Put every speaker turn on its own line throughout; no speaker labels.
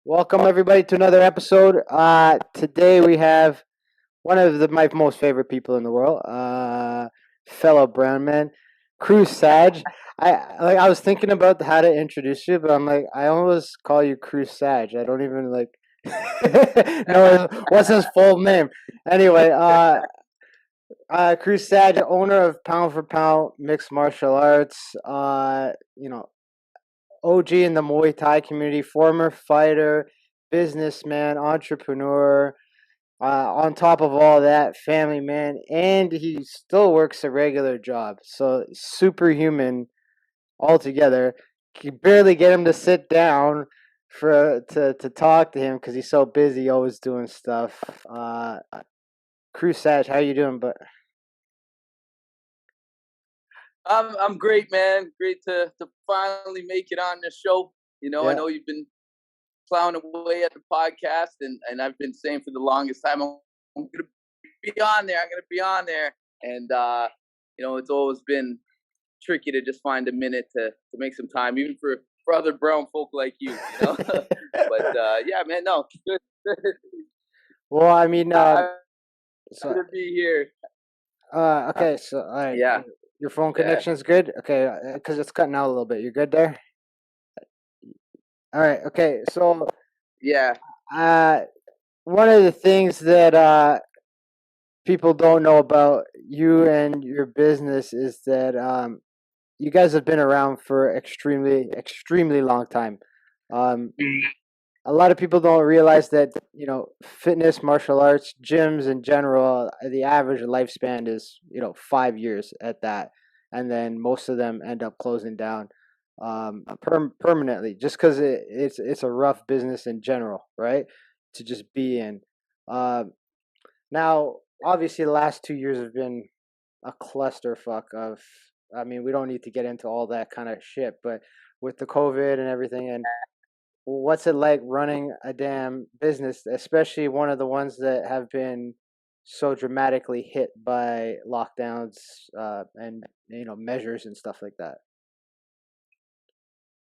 Welcome everybody to another episode. Today we have one of my most favorite people in the world, fellow brown man, Kru Saj. I was thinking about how to introduce you, but I'm like I always call you Kru Saj. I don't even like know what's his full name. Anyway, Kru Saj, owner of Pound4Pound Mixed Martial Arts. OG in the Muay Thai community, former fighter, businessman, entrepreneur. On top of all that, family man, and he still works a regular job. So superhuman altogether. You barely get him to sit down to talk to him because he's so busy, always doing stuff. Kru Saj, how you doing? But
I'm great, man. Great to finally make it on the show. I
yeah,
know you've been plowing away at the podcast, and I've been saying for the longest time, I'm gonna be on there. I'm gonna be on there, and it's always been tricky to just find a minute to make some time, even for other brown folk like you. But yeah, man, no, good.
well, I mean,
I'm
so
gonna be here.
okay, so all right,
Yeah,
your phone
yeah,
connection is good. Okay, because it's cutting out a little bit. You're good there. All right. Okay. So,
yeah.
uh, one of the things that people don't know about you and your business is that you guys have been around for extremely long time. Um, a lot of people don't realize that fitness, martial arts, gyms in general, the average lifespan is 5 years at that, and then most of them end up closing down permanently just because it's a rough business in general, right? To just be in. Um, Now, obviously, the last 2 years have been a clusterfuck of. I mean, we don't need to get into all that kind of shit, but with the COVID and everything, and what's it like running a damn business, especially one of the ones that have been so dramatically hit by lockdowns and measures and stuff like that.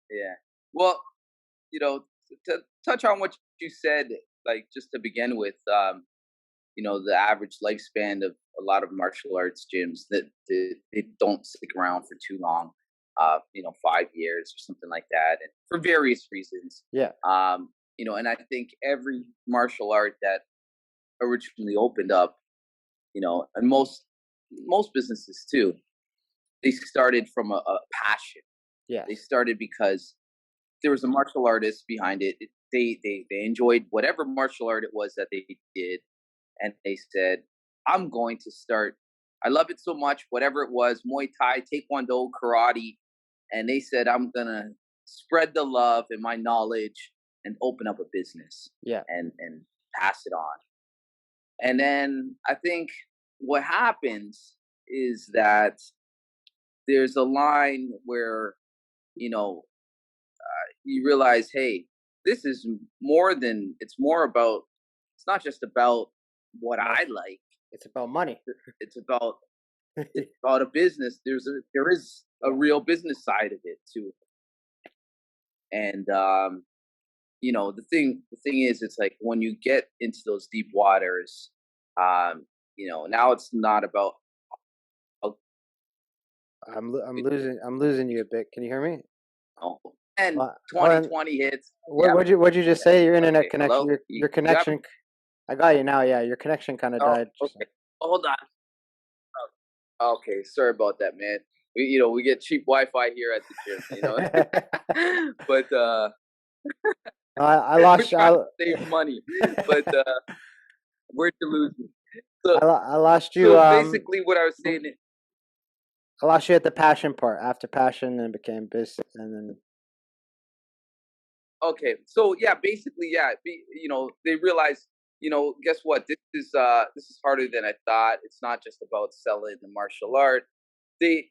Yeah. Well, to touch on what you said, like just to begin with, the average lifespan of a lot of martial arts gyms that they don't stick around for too long, 5 years or something like that, and for various reasons.
Yeah,
And I think every martial art that originally opened up, and most businesses too, they started from a passion.
yeah,
They started because there was a martial artist behind it. They enjoyed whatever martial art it was that they did, and they said, "I'm going to start. I love it so much. Whatever it was, Muay Thai, Taekwondo, karate," and they said, "I'm gonna spread the love and my knowledge and open up a business
yeah,
and pass it on." And then I think what happens is that there's a line where you know you realize, hey, this is more than it's more about. It's not just about what
money.
I like.
It's about money.
It's about a business. There is a
Yeah,
real business side of it too. And the thing is, it's like when you get into those deep waters, now it's not about oh,
I'm losing you a bit. Can you hear me?
oh, and
Hold on.
2020 hits. Yeah.
What'd you just say? Your internet
Okay.
connection.
Hello.
Your
You got me?
connection. I got you now. Yeah, your connection kind of
Oh,
died. Just
okay. Hold on. Okay. Sorry about that, man. We get cheap Wi-Fi here at the gym. But
I
we're
lost you.
trying to save money. But where'd you lose me? So
I lost you.
basically, what I was saying.
I lost you at the passion part. After passion, then became business, and then
Okay, so yeah, basically, yeah, they realize, guess what? This is harder than I thought. It's not just about selling the martial art. The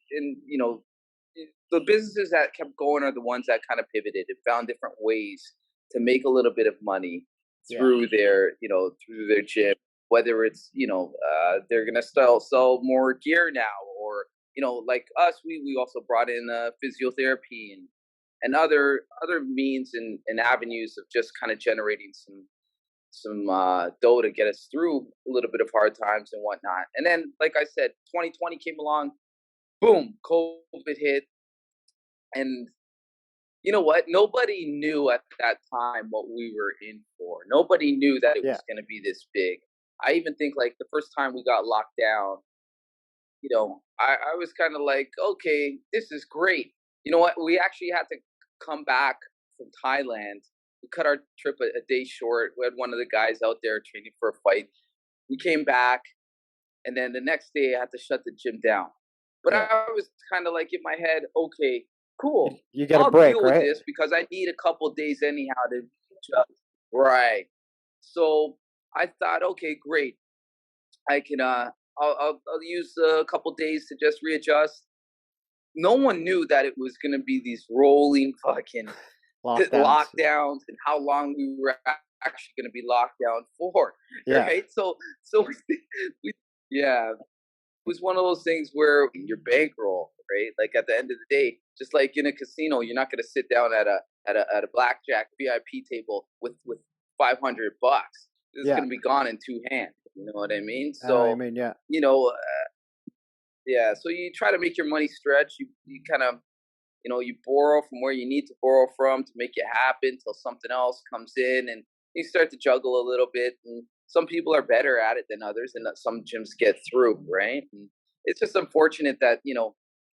businesses that kept going are the ones that kind of pivoted and found different ways to make a little bit of money
yeah,
through their gym. Whether it's they're gonna sell more gear now, or like us, we also brought in physiotherapy and other means and avenues of just kind of generating some dough to get us through a little bit of hard times and whatnot. And then, like I said, 2020 came along, boom, COVID hit, and you know what? Nobody knew at that time what we were in for. Nobody knew that it
Yeah.
was going to be this big. I even think like the first time we got locked down, I was kind of like, okay, this is great. You know what? We actually had to come back from Thailand. We cut our trip a day short. We had one of the guys out there training for a fight. We came back, and then the next day I had to shut the gym down. But
Yeah.
I was kind of like in my head, okay, cool.
You get a
I'll
break,
deal with
right?
this because I need a couple days anyhow to adjust. Right. So I thought, okay, great. I can I'll use a couple days to just readjust. No one knew that it was going to be these rolling fucking
Lockdowns.
lockdowns and how long we were actually going to be locked down for,
Yeah.
right? So we yeah, it was one of those things where your bankroll, right? Like at the end of the day, just like in a casino, you're not going to sit down at a blackjack VIP table with $500. It's
Yeah.
going to be gone in two hands. You know what I mean?
I know what you
So
mean. Yeah.
you know, yeah. So you try to make your money stretch. You kind of you borrow from where you need to borrow from to make it happen till something else comes in, and you start to juggle a little bit. And some people are better at it than others, and that some gyms get through, right? And it's just unfortunate that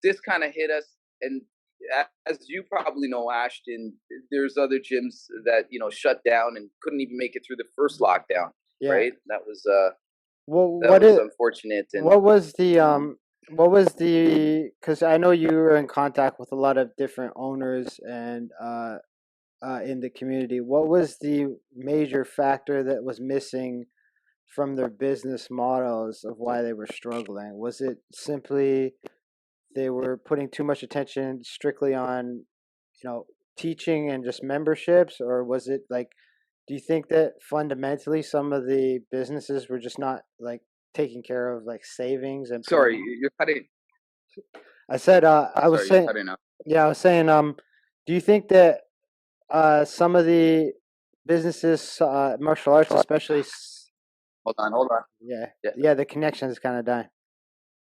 this kind of hit us. And as you probably know, Ashton, there's other gyms that shut down and couldn't even make it through the first lockdown,
Yeah.
right? That was
Well,
that was unfortunate. And
what was the because I know you were in contact with a lot of different owners and in the community. What was the major factor that was missing from their business models of why they were struggling? Was it simply they were putting too much attention strictly on, teaching and just memberships, or was it like, do you think that fundamentally some of the businesses were just not like taking care of like savings and putting?
sorry, you're cutting.
I said, I was
Sorry, you're
saying,
cutting out.
yeah, I was saying, do you think that some of the businesses, martial arts, especially,
Hold on.
yeah,
Yeah,
yeah, the connection is kind of dying.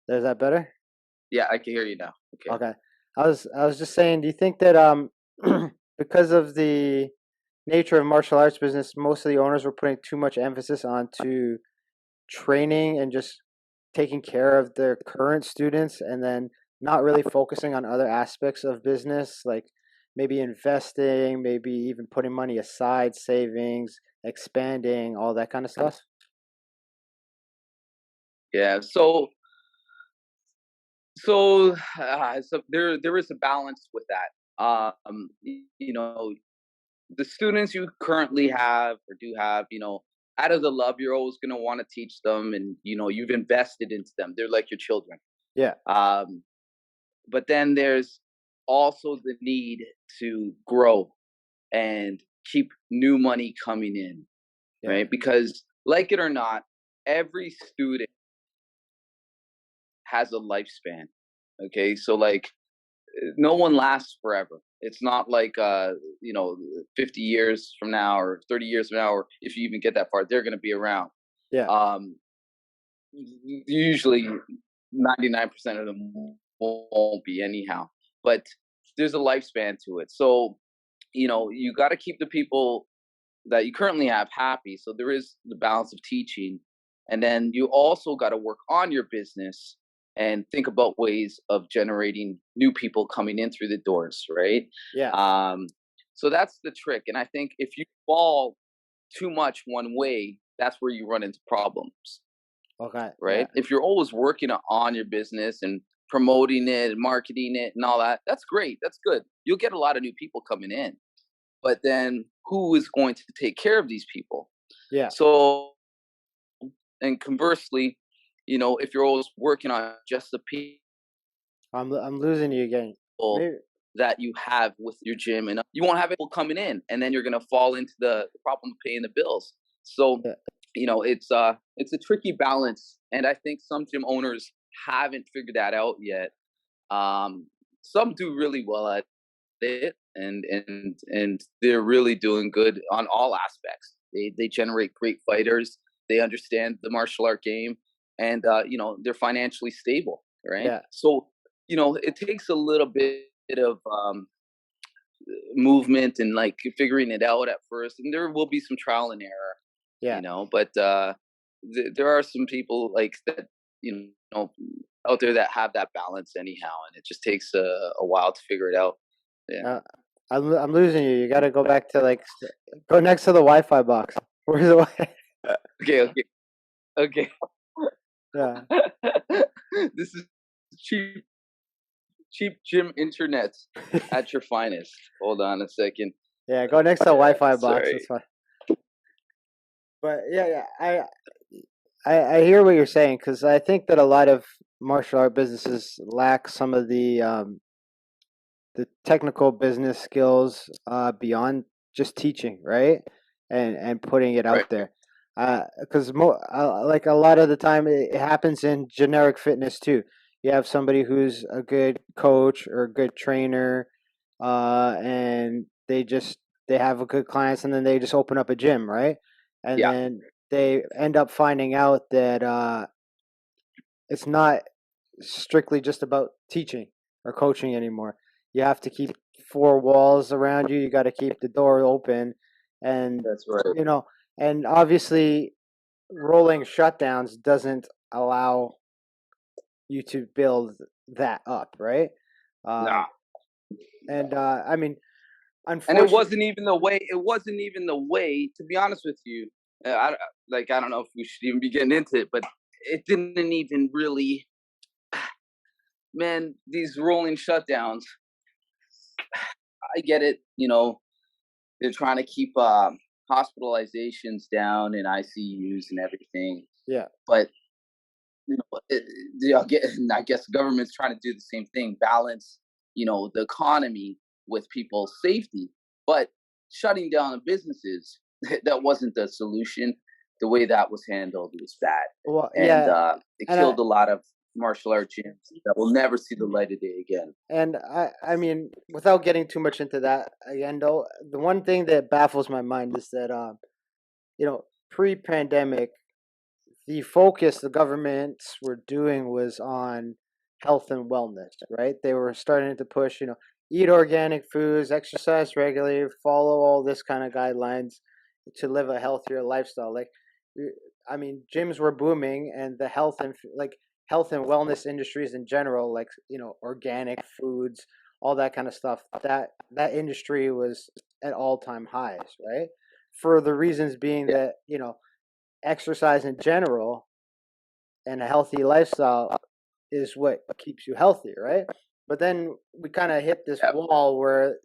Is that better?
yeah, I can hear you now. Okay.
Okay. I was just saying, do you think that because of the nature of martial arts business, most of the owners were putting too much emphasis onto training and just taking care of their current students and then not really focusing on other aspects of business, like maybe investing, maybe even putting money aside, savings, expanding, all that kind of stuff?
Yeah. So there is a balance with that. The students you currently have or do have, out of the love, you're always going to want to teach them, and you've invested into them. They're like your children.
Yeah.
But then there's also the need to grow and keep new money coming in,
Yeah.
right? Because like it or not, every student has a lifespan. Okay, so like no one lasts forever. It's not like 50 years from now or 30 years from now, or if you even get that far, they're going to be around.
Yeah.
Um, Usually, 99% of them won't be anyhow. But there's a lifespan to it, so you got to keep the people that you currently have happy. So there is the balance of teaching, and then you also got to work on your business and think about ways of generating new people coming in through the doors, right?
Yeah.
So that's the trick. And I think if you fall too much one way, that's where you run into problems,
Okay. Yeah.
right? If you're always working on your business and promoting it and marketing it and all that, that's great. That's good. You'll get a lot of new people coming in. But then who is going to take care of these people?
Yeah.
So, and conversely, if you're always working on just the
I'm losing you again.
people
Maybe.
that you have with your gym, and you won't have people coming in, and then you're going to fall into the problem of paying the bills. So,
Yeah.
it's a tricky balance, and I think some gym owners haven't figured that out yet. Some do really well at it, and they're really doing good on all aspects. They generate great fighters. They understand the martial art game, and they're financially stable, right?
Yeah.
So it takes a little bit of movement and like figuring it out at first, and there will be some trial and error,
Yeah.
but there are some people like that, you know, out there that have that balance anyhow, and it just takes a while to figure it out. Yeah.
Uh, I'm losing you. You got to go back to like go next to the Wi-Fi box. Where's the Wi?
Okay. Okay. Okay.
Yeah.
This is cheap gym internet at your finest. Hold on a second.
Yeah. Go next to the Wi-Fi box. That's
Sorry.
fine. But yeah, I hear what you're saying because I think that a lot of martial art businesses lack some of the technical business skills beyond just teaching, right? And putting it
Right.
out there. Because like a lot of the time it happens in generic fitness too. You have somebody who's a good coach or a good trainer, and they have a good clients, and then they just open up a gym, right? And
Yeah.
then they end up finding out that it's not strictly just about teaching or coaching anymore. You have to keep four walls around you. You got to keep the door open, and
That's right.
you know, and obviously, rolling shutdowns doesn't allow you to build that up, right? Um,
Nah.
and I mean,
And it
unfortunately,
wasn't even the way. It wasn't even the way. To be honest with you, I don't know if we should even be getting into it, but it didn't even really. Man, these rolling shutdowns. I get it. They're trying to keep hospitalizations down and ICUs and everything,
yeah.
but I guess the government's trying to do the same thing, balance, the economy with people's safety. But shutting down businesses, that wasn't the solution. The way that was handled was bad,
Well,
and
yeah,
it
and
killed a lot of martial art gyms that will never see the light of day again.
I mean, without getting too much into that again, though, the one thing that baffles my mind is that pre-pandemic, the focus the governments were doing was on health and wellness, right? They were starting to push, eat organic foods, exercise regularly, follow all this kind of guidelines to live a healthier lifestyle. Like, I mean, gyms were booming, and the health and wellness industries in general, like organic foods, all that kind of stuff. That industry was at all time highs, right? For the reasons being
Yeah,
that exercise in general and a healthy lifestyle is what keeps you healthy, right? But then we kind of hit this
yeah,
wall where,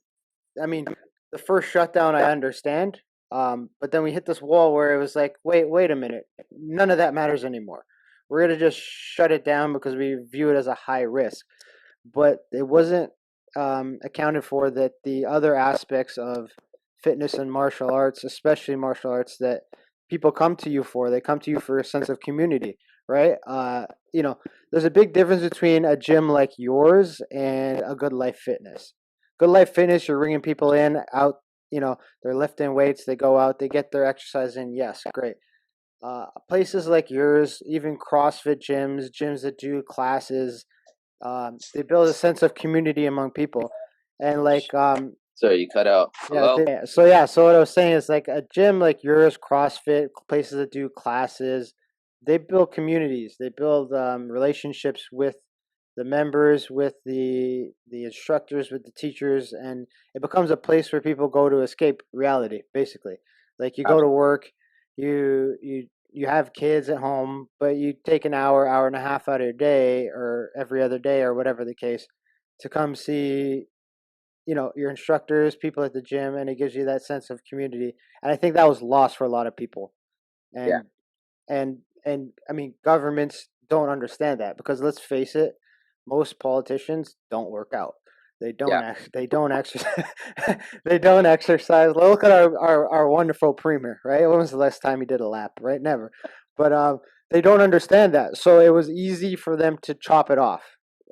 I mean, the first shutdown I understand, but then we hit this wall where it was like, wait a minute, none of that matters anymore. We're gonna just shut it down because we view it as a high risk, but it wasn't accounted for that the other aspects of fitness and martial arts, especially martial arts, that people come to you for. They come to you for a sense of community, right? There's a big difference between a gym like yours and a Good Life Fitness. Good Life Fitness, you're bringing people in, out, they're lifting weights, they go out, they get their exercise in. Yes, great. Places like yours, even CrossFit gyms that do classes, they build a sense of community among people, and like
sorry, you cut out.
yeah,
Hello.
so what I was saying is like a gym like yours, CrossFit, places that do classes, they build communities, they build relationships with the members, with the instructors, with the teachers, and it becomes a place where people go to escape reality, basically. Like you go to work, you have kids at home, but you take an hour and a half out of your day, or every other day, or whatever the case, to come see your instructors, people at the gym, and it gives you that sense of community. And I think that was lost for a lot of people.
Yeah,
And and I mean, governments don't understand that because let's face it, most politicians don't work out.
yeah,
They don't exercise. They don't exercise. Look at our wonderful premier, right? When was the last time he did a lap? Right, never. But they don't understand that, so it was easy for them to chop it off,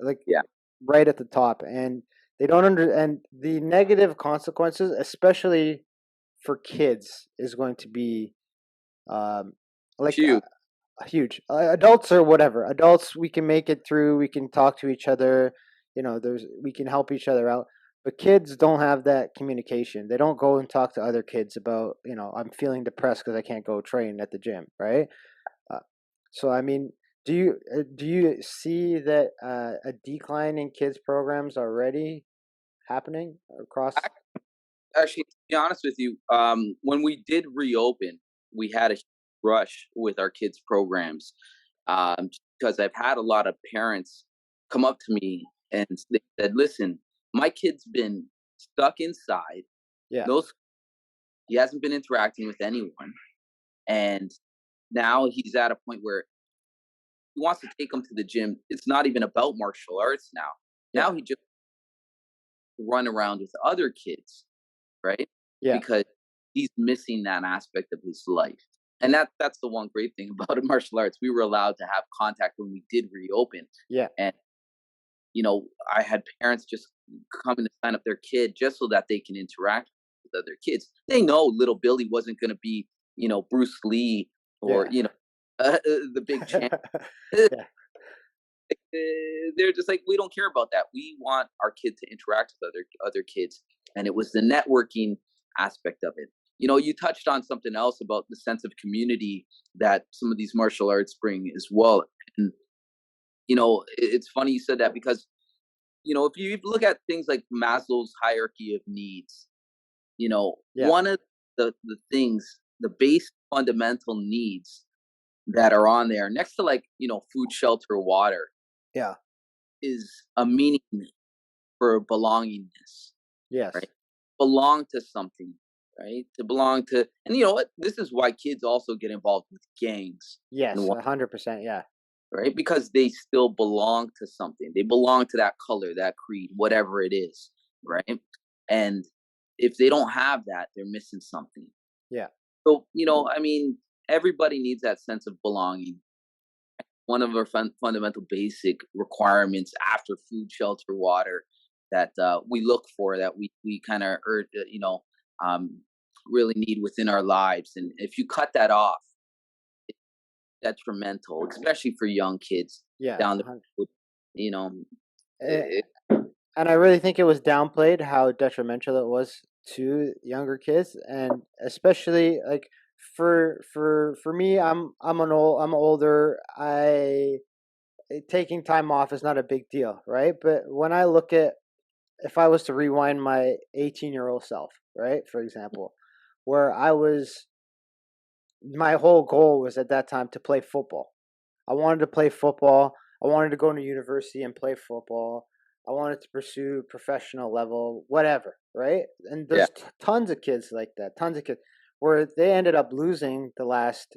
like
yeah,
right at the top, and They don't and the negative consequences, especially for kids, is going to be um, like
Huge.
huge. Adults or whatever. Adults, we can make it through. We can talk to each other. We can help each other out. But kids don't have that communication. They don't go and talk to other kids about, I'm feeling depressed because I can't go train at the gym, right? Uh, so I mean, do you see that a decline in kids programs already happening across?
Actually, to be honest with you, when we did reopen, we had a rush with our kids' programs, because I've had a lot of parents come up to me and they said, "Listen, my kid's been stuck inside.
Yeah,
Those He hasn't been interacting with anyone, and now he's at a point where he wants to take him to the gym. It's not even about martial arts now.
yeah,
Now he just run around with other kids, right?
yeah,
Because he's missing that aspect of his life. And that's the one great thing about martial arts. We were allowed to have contact when we did reopen.
yeah.
And I had parents just coming to sign up their kid just so that they can interact with other kids. They know little Billy wasn't going to be, Bruce Lee or,
Yeah.
the big champ.
Yeah.
They're just like, we don't care about that. We want our kid to interact with other kids, and it was the networking aspect of it. You touched on something else about the sense of community that some of these martial arts bring as well. And it's funny you said that because if you look at things like Maslow's hierarchy of needs,
Yeah.
one of the things, the base fundamental needs that are on there next to, like, food, shelter, water,
Yeah.
is a meaning for belongingness,
Yes.
right? Belong to something, right? To belong to, and you know what? This is why kids also get involved with gangs and
Yes.
what,
100%. Yeah.
right? Because they still belong to something. They belong to that color, that creed, whatever it is, right? And if they don't have that, they're missing something.
Yeah.
So, I mean, everybody needs that sense of belonging. One of our fundamental basic requirements after food, shelter, water that we look for, that we kind of um, really need within our lives. And if you cut that off, it's detrimental, especially for young kids
Yeah.
down the road. You know,
Eh,
it,
and I really think it was downplayed how detrimental it was to younger kids, and especially like for me, I'm older. Taking time off is not a big deal, right? But when I look at, if I was to rewind my 18-year-old self, right, for example, where my whole goal was at that time to play football. I wanted to play football. I wanted to go to university and play football. I wanted to pursue professional level, whatever, right? And
yeah,
there's tons of kids like that, tons of kids where they ended up losing the last,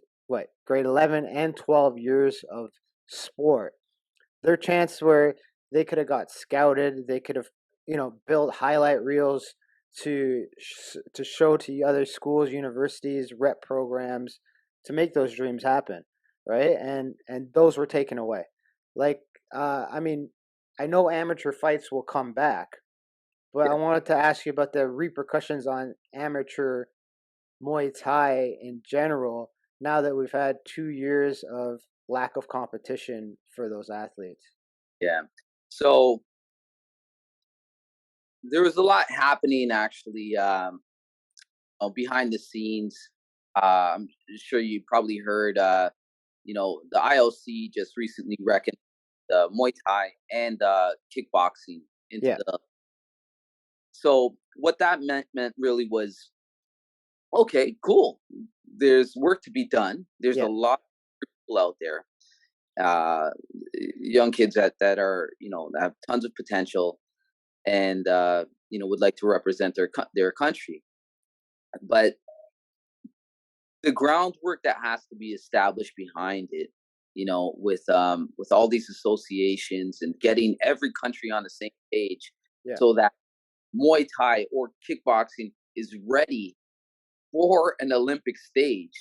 grade 11 and 12 years of sport. Their chance where they could have got scouted, they could have, built highlight reels to show to other schools, universities, rep programs, to make those dreams happen, right? And those were taken away. Like, I mean, I know amateur fights will come back, but I
yeah,
wanted to ask you about the repercussions on amateur Muay Thai in general. Now that we've had 2 years of lack of competition for those athletes.
yeah. So there was a lot happening actually, behind the scenes. I'm sure you probably heard, the IOC just recently reckoned the Muay Thai and kickboxing into
Yeah,
the. So what that meant really was, okay, cool. There's work to be done. There's a
yeah,
lot of people out there, uh, young kids that are, that have tons of potential, and would like to represent their country. But the groundwork that has to be established behind it, with all these associations and getting every country on the same page,
yeah,
so that Muay Thai or kickboxing is ready for an Olympic stage,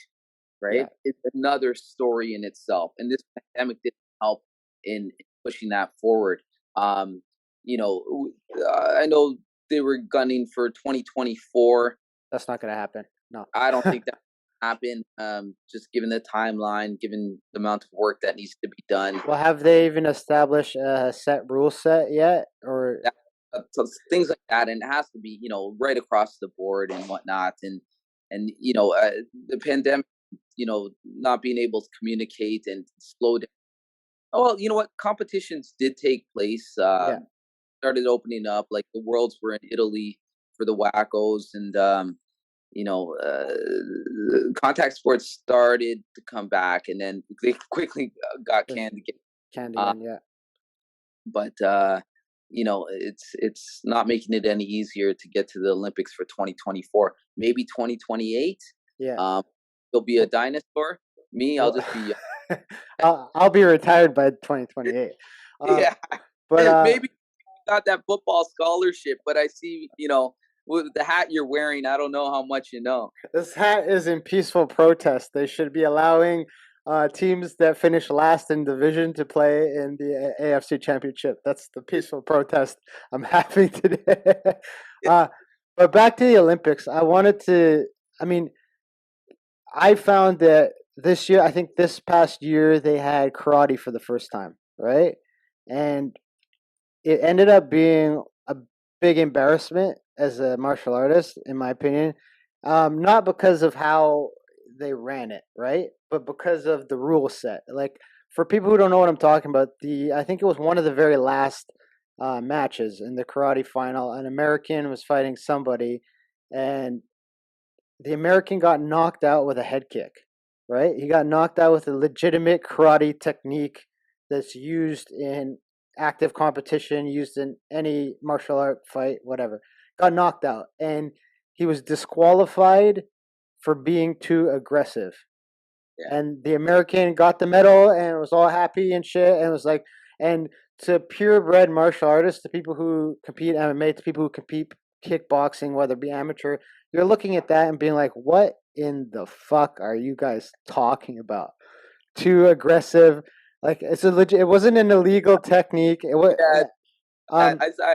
yeah,
right? It's another story in itself, and this pandemic didn't help in pushing that forward. Um, I know they were gunning for 2024.
That's not gonna happen. No.
I don't think that will happen. Just given the timeline, given the amount of work that needs to be done.
Well, have they even established a set rule set yet, or?
That, so things like that, and it has to be right across the board and whatnot, and the pandemic, not being able to communicate and slow down. Oh, well, you know what? Competitions did take place.
Yeah.
Started opening up, like the Worlds were in Italy for the Wackos, and contact sports started to come back, and then they quickly got canned again.
Can't
Uh,
again, yeah.
but it's not making it any easier to get to the Olympics for 2024. Maybe 2028.
Yeah.
There'll be a dinosaur. Me, I'll
Well,
just be
I'll be retired by 2028.
yeah.
But
Maybe got that football scholarship, but I see, with the hat you're wearing, I don't know how much you know.
this hat is in peaceful protest. They should be allowing teams that finish last in division to play in the AFC Championship. That's the peaceful protest I'm having today. uh, but back to the Olympics. I wanted to. I mean, I found that this year, I think this past year, they had karate for the first time, right? And it ended up being a big embarrassment as a martial artist, in my opinion. Not because of how they ran it, right? But because of the rule set. Like for people who don't know what I'm talking about, I think it was one of the very last matches in the karate final. An American was fighting somebody, and the American got knocked out with a head kick, right? He got knocked out with a legitimate karate technique that's used in active competition, used in any martial art fight, whatever. Got knocked out, and he was disqualified for being too aggressive.
Yeah,
And the American got the medal and was all happy and shit, and was like, and to purebred martial artists, to people who compete MMA, to people who compete kickboxing, whether it be amateur, you're looking at that and being like, what in the fuck are you guys talking about? Too aggressive. Like it's a legit. It wasn't an illegal technique. It was.
yeah. I,
Um.
I, saw-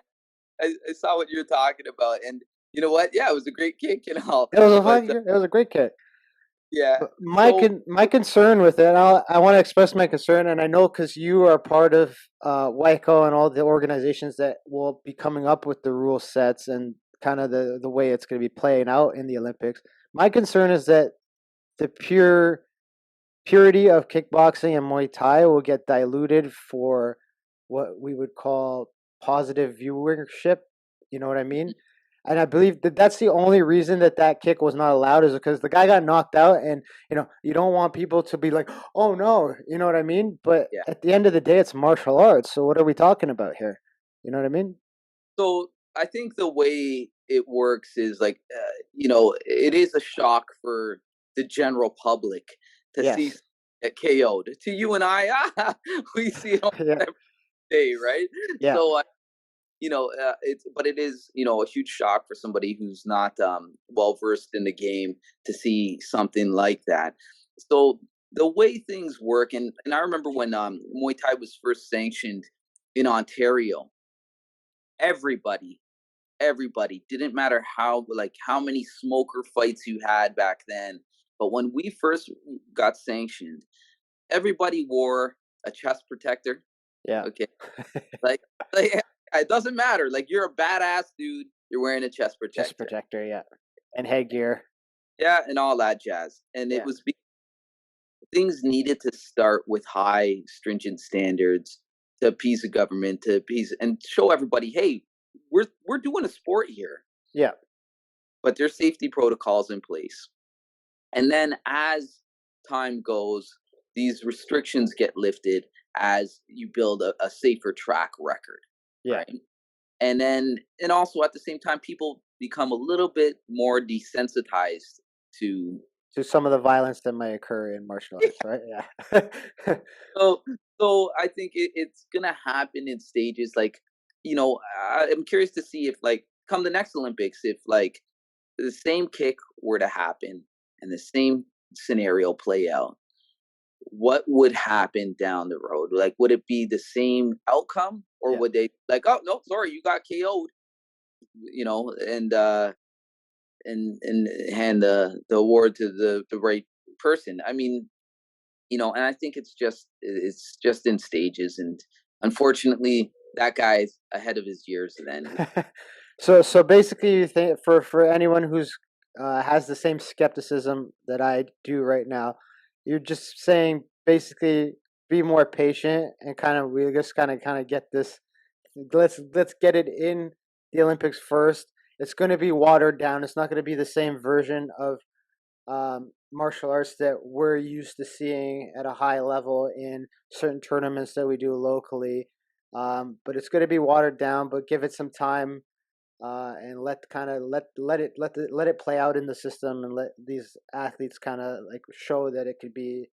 I saw what you're talking about, and you know what? Yeah, it was a great kick and all,
It was a
but
fun. It was a great kick.
yeah.
But
So
my concern with it, and I want to express my concern, and I know because you are part of WICO and all the organizations that will be coming up with the rule sets and kind of the way it's going to be playing out in the Olympics. My concern is that the purity of kickboxing and Muay Thai will get diluted for what we would call positive viewership. You know what I mean? And I believe that that's the only reason that that kick was not allowed is because the guy got knocked out, and you don't want people to be like, "Oh no," you know what I mean? But
yeah.
at the end of the day, it's martial arts. So what are we talking about here? You know what I mean?
So I think the way it works is like, it is a shock for the general public to see
Yes.
get KO'd. To you and I, we see it
Yeah.
every day, right?
Yeah.
So it is a huge shock for somebody who's not well versed in the game to see something like that. So the way things work, and I remember when Muay Thai was first sanctioned in Ontario, everybody didn't matter how many smoker fights you had back then, but when we first got sanctioned, everybody wore a chest protector.
Yeah.
Okay, like like it doesn't matter, like you're a badass dude, you're wearing a chest
Just
protector.
protector. Yeah. And headgear.
Yeah, and all that jazz. And it
Yeah.
was things needed to start with high stringent standards to appease the government, to appease and show everybody, hey, we're doing a sport here,
Yeah.
but there's safety protocols in place. And then as time goes, these restrictions get lifted as you build a safer track record,
Yeah.
right? And also at the same time, people become a little bit more desensitized to.
To some of the violence that might occur in martial arts, right? Yeah.
So, so I think it's gonna happen in stages. Like, I'm curious to see if, like, come the next Olympics, if like the same kick were to happen and the same scenario play out, what would happen down the road? Like, would it be the same outcome, or
Yeah.
would they like, oh no, sorry, you got KO'd, and hand the award to the right person? I mean, and I think it's just in stages, and unfortunately, that guy's ahead of his years. Then,
So basically, you think for anyone who's has the same skepticism that I do right now, you're just saying basically be more patient and we just kind of get this. Let's get it in the Olympics first. It's going to be watered down. It's not going to be the same version of martial arts that we're used to seeing at a high level in certain tournaments that we do locally. But it's going to be watered down. But give it some time, and let it play out in the system, and let these athletes kind of like show that it could be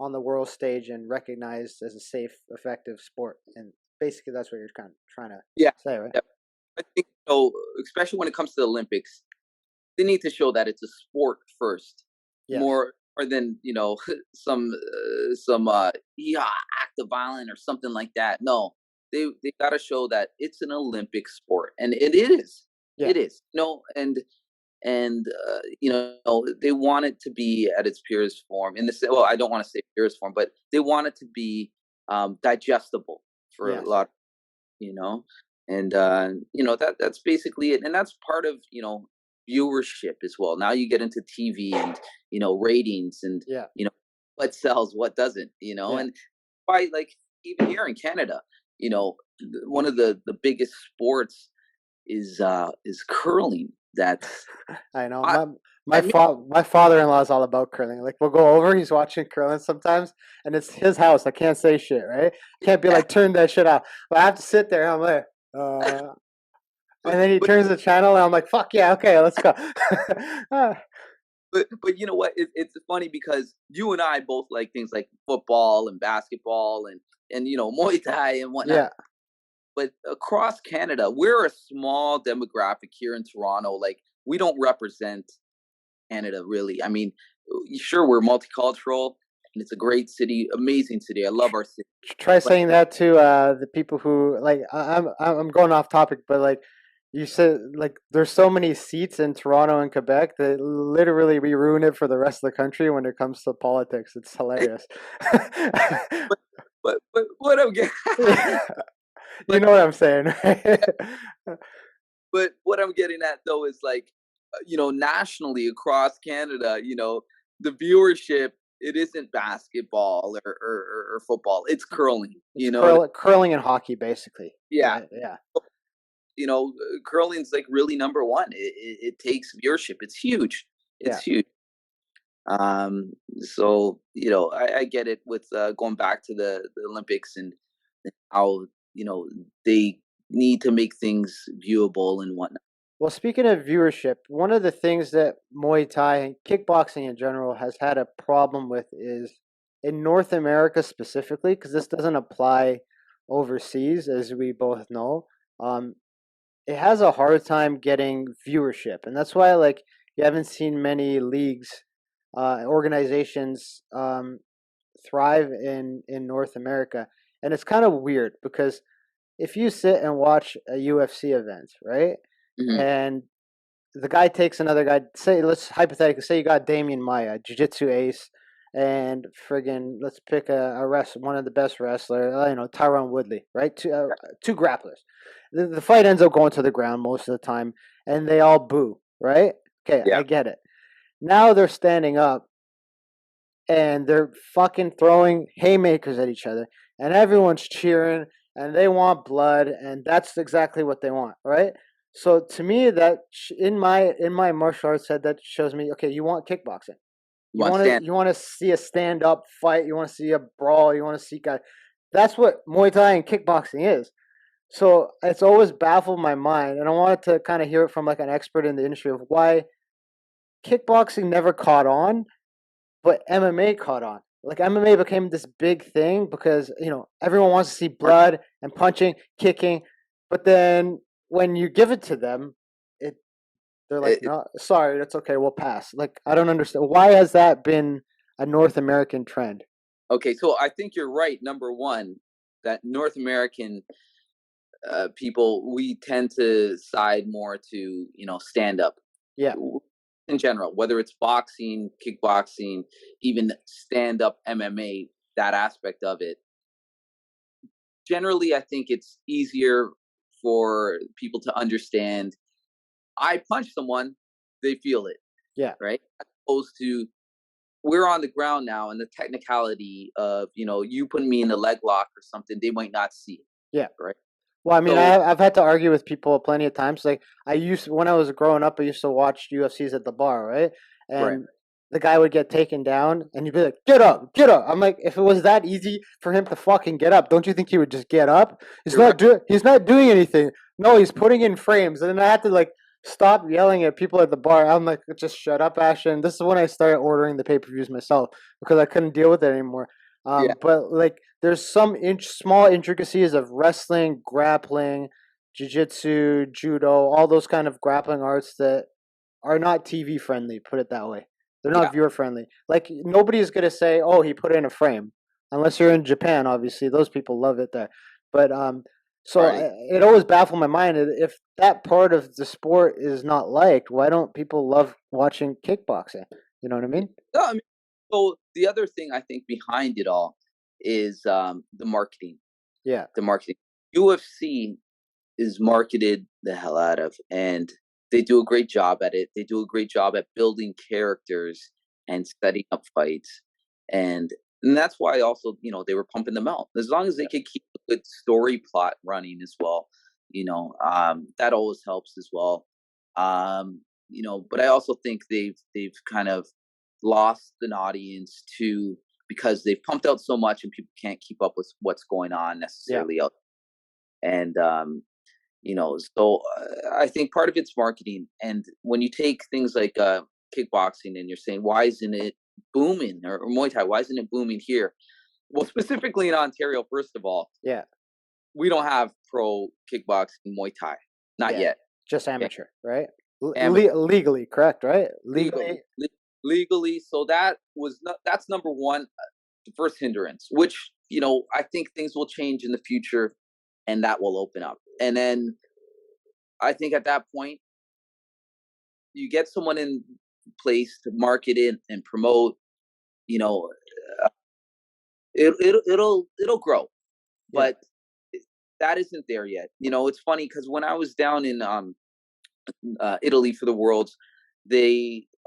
on the world stage and recognized as a safe, effective sport. And basically, that's what you're kind of trying to
yeah,
say, right?
yeah. I think so, especially when it comes to the Olympics, they need to show that it's a sport first,
Yes.
more than yeah, act of violence or something like that. No, they got to show that it's an Olympic sport, and it is,
Yeah.
it is. And they want it to be at its purest form. In the well, I don't want to say purest form, but they want it to be digestible for a
Yes.
lot, you know, and that's basically it, and that's part of viewership as well. Now you get into TV and ratings, and
Yeah.
what sells, what doesn't,
Yeah.
and by like even here in Canada, one of the biggest sports is curling. That's
I know
I
my
I mean
my father-in-law is all about curling. Like we'll go over, he's watching curling sometimes, and it's his house. I can't say shit, right? I can't be
yeah,
like turn that shit off. But I have to sit there. And I'm like, uh,
but
and then he
but
turns the channel, and I'm like, fuck yeah, okay, let's go. Ah,
but you know what? It's funny because you and I both like things like football and basketball and Muay Thai and whatnot.
yeah,
But across Canada, we're a small demographic here in Toronto. Like, we don't represent Canada really. I mean, sure, we're multicultural and it's a great city, amazing city. I love our city,
try
but
saying that to the people who like. I'm going off topic, but like you said, like there's so many seats in Toronto and Quebec that literally we ruin it for the rest of the country when it comes to politics. It's hilarious.
but what I'm getting,
Yeah. You
but
know what I'm saying, right?
what I'm getting at though is like, nationally across Canada, the viewership, it isn't basketball or football. It's curling.
It's
What
curling and hockey, basically.
Yeah,
Yeah, yeah,
curling's like really number one. It takes viewership. It's huge. It's
yeah.
huge. So I get it with going back to the Olympics and how they need to make things viewable and whatnot.
Well, speaking of viewership, one of the things that Muay Thai and kickboxing in general has had a problem with is in North America specifically, because this doesn't apply overseas, as we both know. Um, it has a hard time getting viewership, and that's why like you haven't seen many leagues, organizations thrive in North America, and it's kind of weird because if you sit and watch a UFC event, right,
Hmm.
and the guy takes another guy. Say, let's hypothetically say you got Damian Maya, jiu-jitsu ace, and friggin' let's pick one of the best wrestler, Tyron Woodley, right? Two grapplers. The fight ends up going to the ground most of the time, and they all boo, right? Okay,
Yeah.
I get it. Now they're standing up and they're fucking throwing haymakers at each other, and everyone's cheering, and they want blood, and that's exactly what they want, right? So to me, in my martial arts head, that shows me, okay, you want kickboxing.
You want stand?
You want to see a stand up fight. You want to see a brawl. You want to see guys. That's what Muay Thai and kickboxing is. So it's always baffled my mind, and I wanted to kind of hear it from like an expert in the industry of why kickboxing never caught on but MMA caught on. Like MMA became this big thing because everyone wants to see blood and punching, kicking, but then when you give it to them, it they're like,
It,
no, sorry, that's okay, we'll pass. Like I don't understand why has that been a North American trend.
Okay, so I think you're right. Number one, that North American people, we tend to side more to, stand up
Yeah,
in general, whether it's boxing, kickboxing, even stand up MMA, that aspect of it. Generally, I think it's easier for people to understand. I punch someone, they feel it,
yeah,
right? As opposed to, we're on the ground now, and the technicality of, you putting me in the leg lock or something, they might not see it,
yeah.
right?
Well, I mean,
So,
I've had to argue with people plenty of times. Like when I was growing up, I used to watch UFCs at the bar, right?
right,
And the guy would get taken down, and you'd be like, "Get up, get up!" I'm like, if it was that easy for him to fucking get up, don't you think he would just get up?
you're right.
He's not doing anything. No, he's putting in frames, and then I had to like stop yelling at people at the bar. I'm like, just shut up, Ashton. This is when I started ordering the pay-per-views myself because I couldn't deal with it anymore.
Yeah,
But like there's some small intricacies of wrestling, grappling, jiu-jitsu, judo, all those kind of grappling arts that are not TV friendly, put it that way. They're not
yeah,
viewer friendly. Like nobody's going to say, "Oh, he put in a frame." Unless you're in Japan, obviously, those people love it there. But
right.
it always baffled my mind if that part of the sport is not liked, why don't people love watching kickboxing? You know what I
Yeah.
mean?
No, I mean, so the other thing I think behind it all is the marketing.
Yeah.
The marketing. UFC is marketed the hell out of, and they do a great job at it. They do a great job at building characters and setting up fights, and and that's why also, they were pumping them out. As long as they
Yeah.
could keep a good story plot running as well, that always helps as well. But I also think they've kind of lost an audience to, because they've pumped out so much and people can't keep up with what's going on
Yeah.
necessarily out. And so I think part of it's marketing. And when you take things like kickboxing and you're saying, why isn't it booming, or Muay Thai, why isn't it booming here? Well, specifically in Ontario, first of all,
Yeah.
we don't have pro kickboxing Muay Thai, not
Yeah.
yet.
Just
Okay,
amateur, right?
amateur,
Legally, correct, right?
legally,
Legally.
legally. So that's number one, the first hindrance. Which, I think things will change in the future, and that will open up. And then I think at that point, you get someone in place to market it and promote. You know, it'll grow,
Yeah.
but that isn't there yet. It's funny because when I was down in Italy for the Worlds,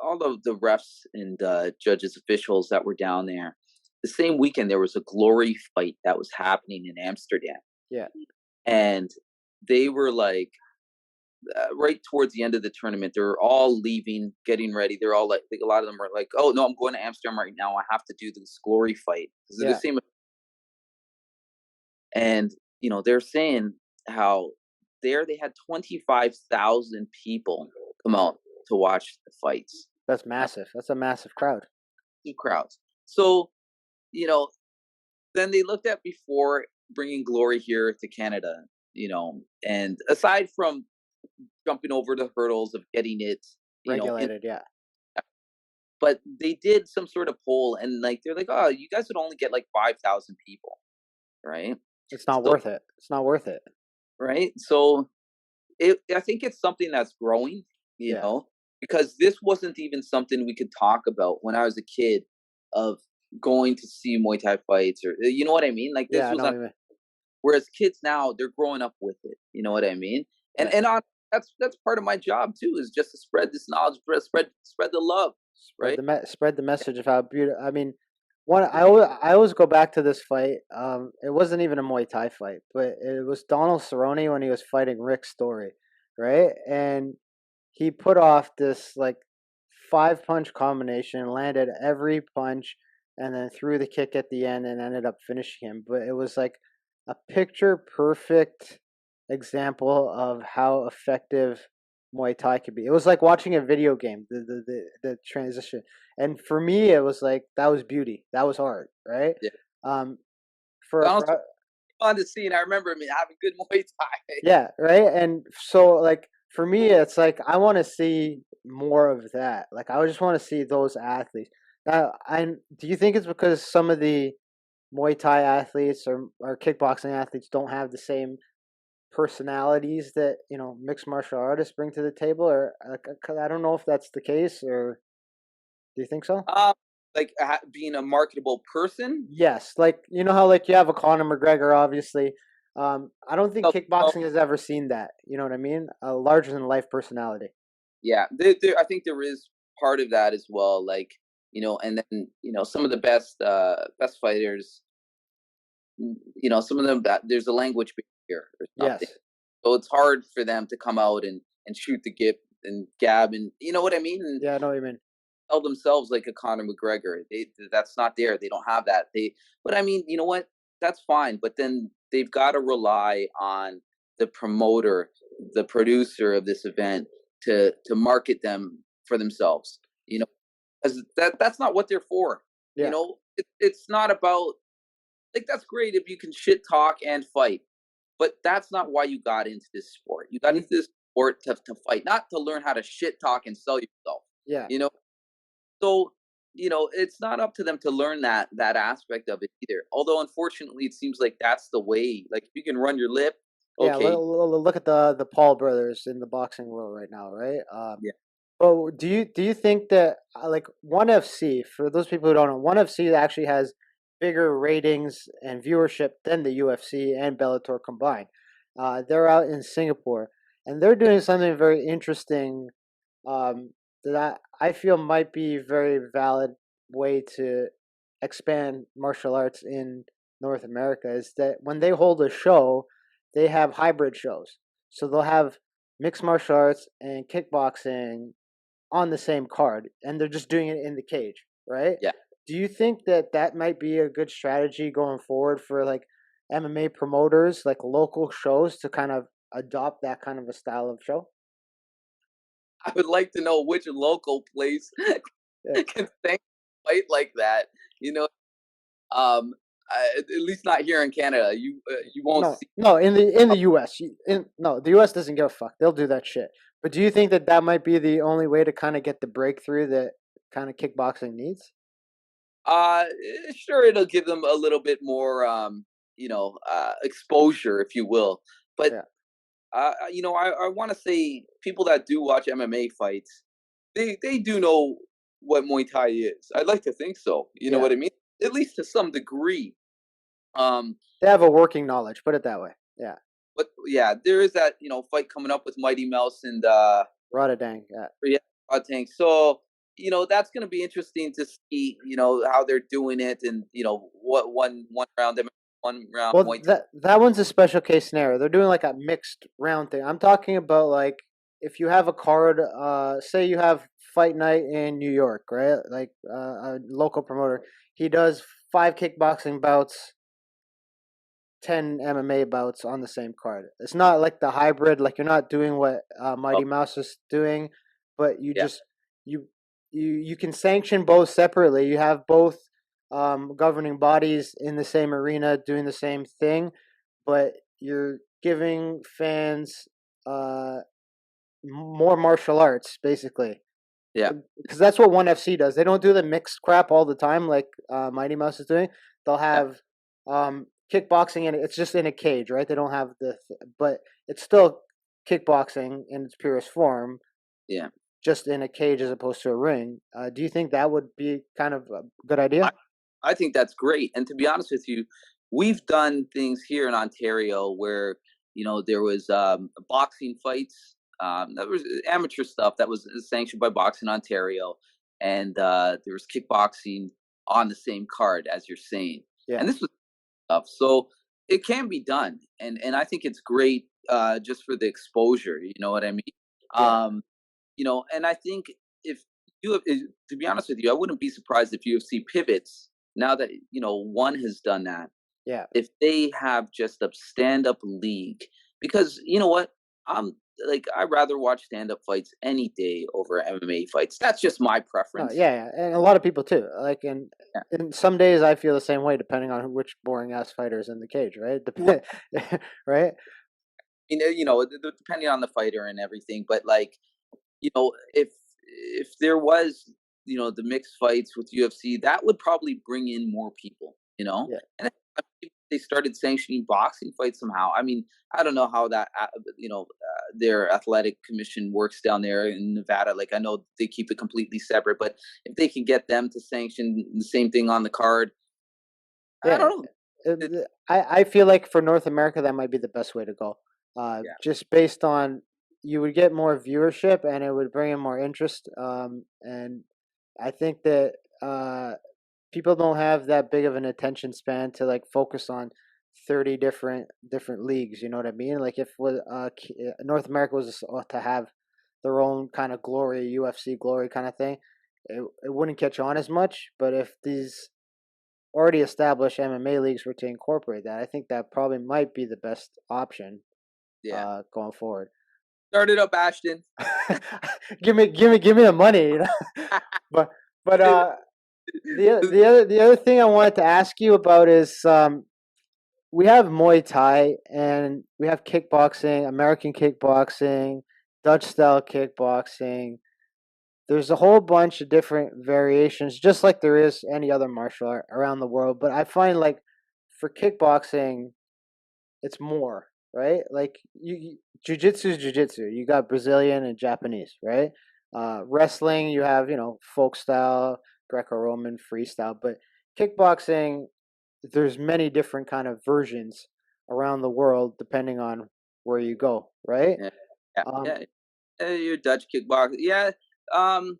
all of the refs and judges officials that were down there. The same weekend, there was a glory fight that was happening in Amsterdam,
Yeah.
and they were like, right towards the end of the tournament, they're all leaving, getting ready. They're all like a lot of them are like, "Oh no, I'm going to Amsterdam right now. I have to do this glory fight because they're the
Yeah.
same." And they're saying how there they had 25,000 people come out to watch the fights.
That's
Now,
massive. That's a massive crowd.
two crowds. So you know, then they looked at before bringing glory here to Canada. And aside from jumping over the hurdles of getting it,
Regulated, yeah.
but they did some sort of poll, and like they're like, oh, you guys would only get like 5,000 people, right?
It's not
So
worth it. It's not worth it.
so I think it's something that's growing,
Yeah.
because this wasn't even something we could talk about when I was a kid, of going to see Muay Thai fights, or you know what I mean. Like this
Yeah, I
was
know what
not.
you mean.
Whereas kids now, they're growing up with it. You know what I mean? And
Yeah.
that's part of my job too, is just to spread this knowledge, spread the love, right?
Spread the message of how beautiful. I mean, I always go back to this fight. It wasn't even a Muay Thai fight, but it was Donald Cerrone when he was fighting Rick Story, right? And he put off this like 5 punch combination, landed every punch, and then threw the kick at the end and ended up finishing him. But it was like a picture perfect example of how effective Muay Thai could be. It was like watching a video game, the transition. And for me, it was like that was beauty. That was art, right?
Yeah.
Um, for
Donald
for
on the scene, I remember me having good Muay Thai.
Yeah, right. And so, like for me, it's like I want to see more of that. Like I just want to see those athletes. Now, do you think it's because some of the Muay Thai athletes or kickboxing athletes don't have the same personalities that mixed martial artists bring to the table, or 'cause I don't know if that's the case, or do you think so?
Um, like being a marketable person.
Yes, like how like you have a Conor McGregor, obviously. I don't think
No, no,
kickboxing has ever seen that. You know what I mean? A larger than life personality.
yeah, I think there is part of that as well. Like, and then some of the best fighters, some of them that there's a language barrier or something,
Yes.
so it's hard for them to come out and shoot the gip and gab, and you know what I mean, and
Yeah, I know what you mean.
tell themselves like a Conor McGregor. That's not there. They don't have that. But I mean, you know what? That's fine. But then they've got to rely on the promoter, the producer of this event to market them for themselves. Because that's not what they're for.
Yeah.
It's not about like that's great if you can shit talk and fight, but that's not why you got into this sport. You got
You,
into this sport to fight, not to learn how to shit talk and sell yourself.
yeah.
You know, so, it's not up to them to learn that aspect of it either. Although unfortunately it seems like that's the way. Like if you can run your lip,
Yeah,
okay.
look at the Paul brothers in the boxing world right now, right?
Yeah.
But do you think that like ONE FC, for those people who don't know, ONE FC actually has bigger ratings and viewership than the UFC and Bellator combined. They're out in Singapore, and they're doing something very interesting, um, that I feel might be a very valid way to expand martial arts in North America. Is that when they hold a show, they have hybrid shows. So they'll have mixed martial arts and kickboxing on the same card, and they're just doing it in the cage, right?
Yeah.
Do you think that that might be a good strategy going forward for like MMA promoters, like local shows, to kind of adopt that kind of a style of show?
I would like to know which local place
Yeah.
can think fight like that. You know, um, at least not here in Canada. You won't
No,
see.
no, in the U.S. No, the U.S. doesn't give a fuck. They'll do that shit. But do you think that that might be the only way to kind of get the breakthrough that kind of kickboxing needs?
Sure, it'll give them a little bit more, exposure, if you will. But
Yeah.
I want to say people that do watch MMA fights, they do know what Muay Thai is. I'd like to think so. You know
Yeah.
what I mean? At least to some degree. Um,
They have a working knowledge, put it that way. Yeah.
but yeah, there is that fight coming up with Mighty Mouse and
Rotterdam. Yeah.
yeah, I think so. That's going to be interesting to see. How they're doing it, and what one round one round
Well,
Muay Thai.
that one's a special case scenario. They're doing like a mixed round thing. I'm talking about like if you have a card, say you have fight night in New York, right? Like a local promoter, he does 5 kickboxing bouts, 10 MMA bouts on the same card. It's not like the hybrid, like you're not doing what
Oh,
Mighty Mouse is doing, but you
yeah,
just you you can sanction both separately. You have both governing bodies in the same arena doing the same thing, but you're giving fans uh, more martial arts, basically.
yeah,
Because that's what ONE FC does. They don't do the mixed crap all the time like Mighty Mouse is doing. They'll
yeah,
have kickboxing, and it's just in a cage, right? They don't have but it's still kickboxing in its purest form,
yeah.
just in a cage as opposed to a ring. Do you think that would be kind of a good idea?
I I think that's great. And to be honest with you, we've done things here in Ontario where there was boxing fights. That was amateur stuff that was sanctioned by Boxing Ontario, and there was kickboxing on the same card as you're saying.
Yeah,
And this was stuff. So it can be done, and I think it's great just for the exposure. You know what I mean?
yeah,
Um, and I think if to be honest with you, I wouldn't be surprised if UFC pivots now that one has done that.
yeah.
If they have just a stand-up league, because you know what, I'm like I'd rather watch stand-up fights any day over MMA fights. That's just my
No,
preference.
yeah, yeah, and a lot of people too. Like,
Yeah.
and some days I feel the same way, depending on which boring ass fighter is in the cage, right?
Right.
Right?
Depending on the fighter and everything, but like if there was the mixed fights with UFC, that would probably bring in more people. know.
Yeah.
And they started sanctioning boxing fights somehow. I mean, I don't know how that their athletic commission works down there in Nevada. Like I know they keep it completely separate, but if they can get them to sanction the same thing on the card, I
Yeah.
don't know.
I feel like for North America that might be the best way to go.
Yeah,
Just based on you would get more viewership and it would bring in more interest. And I think that people don't have that big of an attention span to like focus on 30 different leagues. You know what I mean? Like if North America was to have their own kind of glory, UFC glory kind of thing, it wouldn't catch on as much. But if these already established MMA leagues were to incorporate that, I think that probably might be the best option
yeah.
going forward.
Start it up, Ashton.
Give me the money, you know? But but the other thing I wanted to ask you about is we have Muay Thai and we have kickboxing, American kickboxing, Dutch style kickboxing. There's a whole bunch of different variations, just like there is any other martial art around the world. But I find like for kickboxing, it's more, right? Like jujitsu is jujitsu. You got Brazilian and Japanese, right? Wrestling, you have folk style, Greco-Roman, freestyle. But kickboxing, there's many different kind of versions around the world depending on where you go, right?
Yeah, yeah,
Um,
yeah. Your Dutch kickbox. Yeah, um,